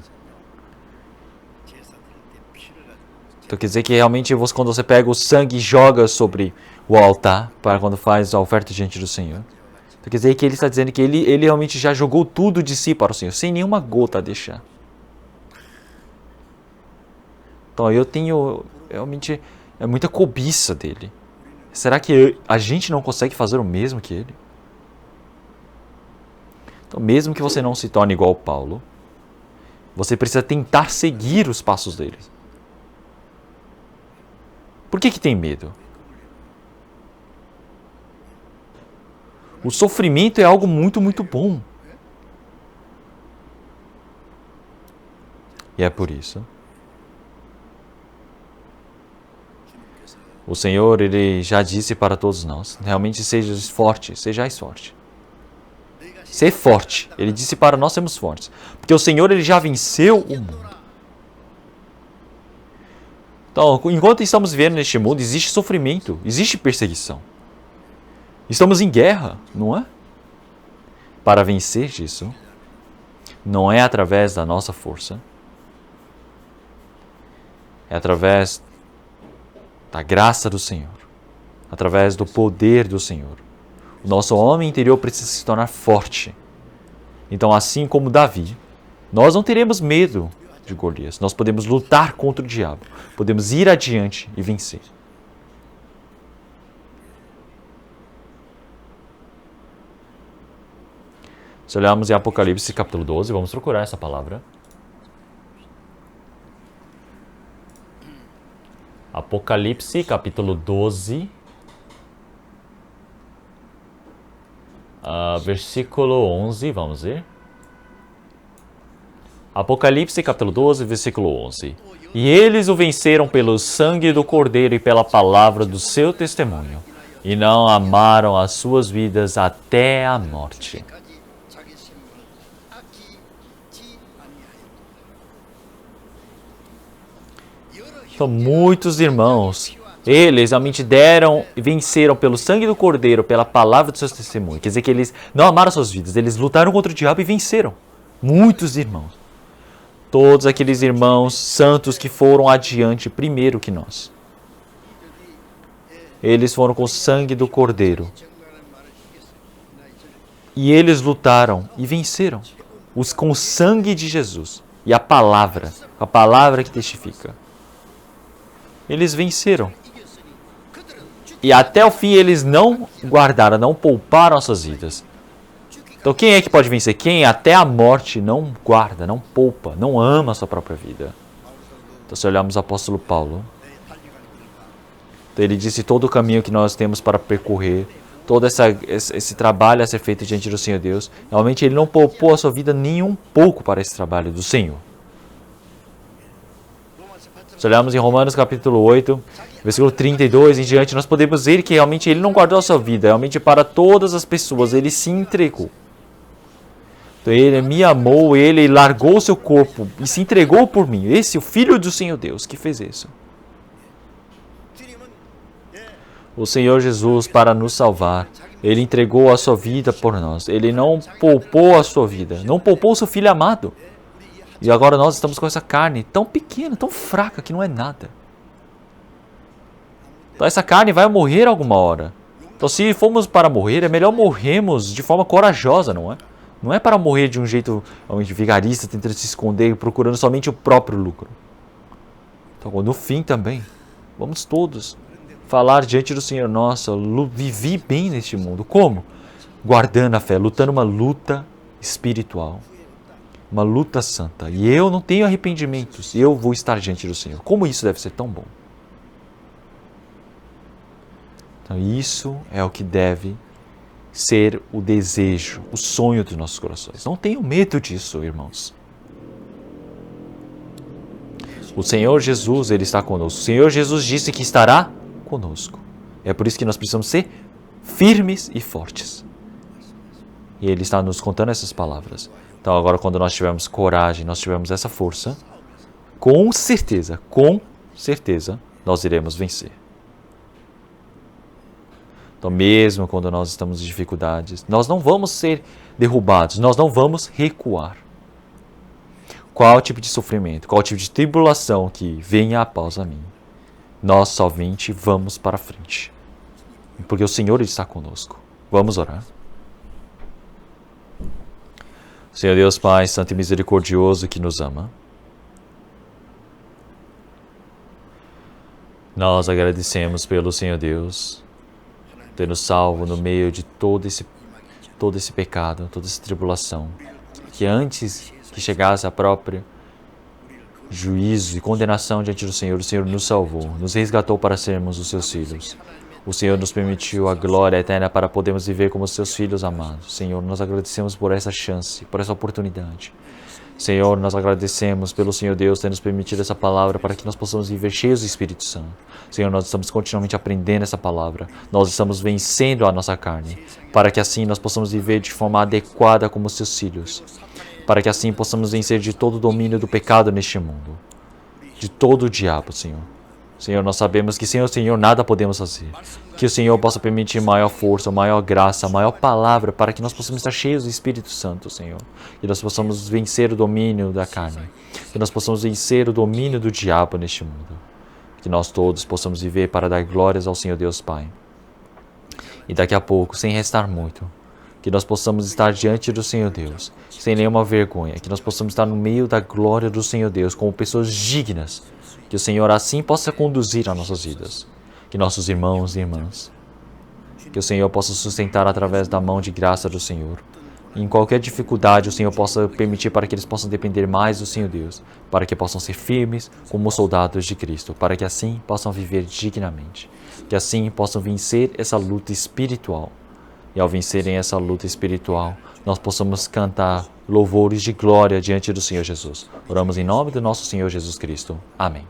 Então quer dizer que realmente quando você pega o sangue e joga sobre o altar, para quando faz a oferta diante do Senhor. Então quer dizer que ele está dizendo que ele realmente já jogou tudo de si para o Senhor, sem nenhuma gota a deixar. Então eu tenho realmente muita cobiça dele. Será que a gente não consegue fazer o mesmo que ele? Então mesmo que você não se torne igual ao Paulo, você precisa tentar seguir os passos dele. Por que tem medo? O sofrimento é algo muito, muito bom. E é por isso. O Senhor, Ele já disse para todos nós, realmente sejais forte. Ser forte. Ele disse para nós sermos fortes. Porque o Senhor, Ele já venceu o mundo. Então, enquanto estamos vivendo neste mundo, existe sofrimento, existe perseguição. Estamos em guerra, não é? Para vencer disso, não é através da nossa força, é através da graça do Senhor, através do poder do Senhor. O nosso homem interior precisa se tornar forte. Então, assim como Davi, nós não teremos medo de Golias. Nós podemos lutar contra o diabo, podemos ir adiante e vencer. Se olharmos em Apocalipse capítulo 12, vamos procurar essa palavra. Apocalipse capítulo 12, versículo 11, vamos ver. Apocalipse capítulo 12, versículo 11. E eles o venceram pelo sangue do Cordeiro e pela palavra do seu testemunho, e não amaram as suas vidas até a morte. Então, muitos irmãos, eles realmente venceram pelo sangue do Cordeiro, pela palavra do seu testemunho. Quer dizer que eles não amaram suas vidas, eles lutaram contra o diabo e venceram. Muitos irmãos. Todos aqueles irmãos santos que foram adiante primeiro que nós. Eles foram com o sangue do Cordeiro. E eles lutaram e venceram. Com o sangue de Jesus. E a palavra que testifica. Eles venceram. E até o fim eles não guardaram, não pouparam as suas vidas. Então quem é que pode vencer? Quem até a morte não guarda, não poupa, não ama a sua própria vida. Então se olharmos o apóstolo Paulo, então, ele disse todo o caminho que nós temos para percorrer, todo esse trabalho a ser feito diante do Senhor Deus, realmente ele não poupou a sua vida nem um pouco para esse trabalho do Senhor. Se olharmos em Romanos capítulo 8, versículo 32 em diante, nós podemos ver que realmente ele não guardou a sua vida, realmente para todas as pessoas, ele se entregou. Então ele me amou, ele largou o seu corpo e se entregou por mim. Esse é o Filho do Senhor Deus que fez isso. O Senhor Jesus, para nos salvar, ele entregou a sua vida por nós. Ele não poupou a sua vida, não poupou o seu Filho amado. E agora nós estamos com essa carne tão pequena, tão fraca, que não é nada. Então essa carne vai morrer alguma hora. Então se formos para morrer, é melhor morrermos de forma corajosa, não é? Não é para morrer de um jeito vigarista, tentando se esconder, procurando somente o próprio lucro. Então no fim também, vamos todos falar diante do Senhor, nossa, vivi bem neste mundo. Como? Guardando a fé, lutando uma luta espiritual. Uma luta santa. E eu não tenho arrependimentos. Eu vou estar diante do Senhor. Como isso deve ser tão bom? Então isso é o que deve ser o desejo, o sonho dos nossos corações. Não tenham medo disso, irmãos. O Senhor Jesus, Ele está conosco. O Senhor Jesus disse que estará conosco. É por isso que nós precisamos ser firmes e fortes. E Ele está nos contando essas palavras. Então agora quando nós tivermos coragem, nós tivermos essa força, com certeza, nós iremos vencer. Então mesmo quando nós estamos em dificuldades, nós não vamos ser derrubados, nós não vamos recuar. Qual tipo de sofrimento, qual tipo de tribulação que venha após a mim, nós somente vamos para frente. Porque o Senhor está conosco. Vamos orar. Senhor Deus Pai, Santo e Misericordioso que nos ama, nós agradecemos pelo Senhor Deus ter nos salvo no meio de todo esse pecado, toda essa tribulação, que antes que chegasse a própria juízo e condenação diante do Senhor, o Senhor nos salvou, nos resgatou para sermos os seus filhos. O Senhor nos permitiu a glória eterna para podermos viver como seus filhos amados. Senhor, nós agradecemos por essa chance, por essa oportunidade. Senhor, nós agradecemos pelo Senhor Deus ter nos permitido essa palavra para que nós possamos viver cheios do Espírito Santo. Senhor, nós estamos continuamente aprendendo essa palavra. Nós estamos vencendo a nossa carne, para que assim nós possamos viver de forma adequada como seus filhos. Para que assim possamos vencer de todo o domínio do pecado neste mundo. De todo o diabo, Senhor. Senhor, nós sabemos que sem o Senhor nada podemos fazer. Que o Senhor possa permitir maior força, maior graça, maior palavra, para que nós possamos estar cheios do Espírito Santo, Senhor. Que nós possamos vencer o domínio da carne. Que nós possamos vencer o domínio do diabo neste mundo. Que nós todos possamos viver para dar glórias ao Senhor Deus Pai. E daqui a pouco, sem restar muito, que nós possamos estar diante do Senhor Deus, sem nenhuma vergonha. Que nós possamos estar no meio da glória do Senhor Deus, como pessoas dignas. Que o Senhor assim possa conduzir as nossas vidas. Que nossos irmãos e irmãs, que o Senhor possa sustentar através da mão de graça do Senhor. E em qualquer dificuldade, o Senhor possa permitir para que eles possam depender mais do Senhor Deus, para que possam ser firmes como soldados de Cristo, para que assim possam viver dignamente, que assim possam vencer essa luta espiritual. E ao vencerem essa luta espiritual, nós possamos cantar louvores de glória diante do Senhor Jesus. Oramos em nome do nosso Senhor Jesus Cristo. Amém.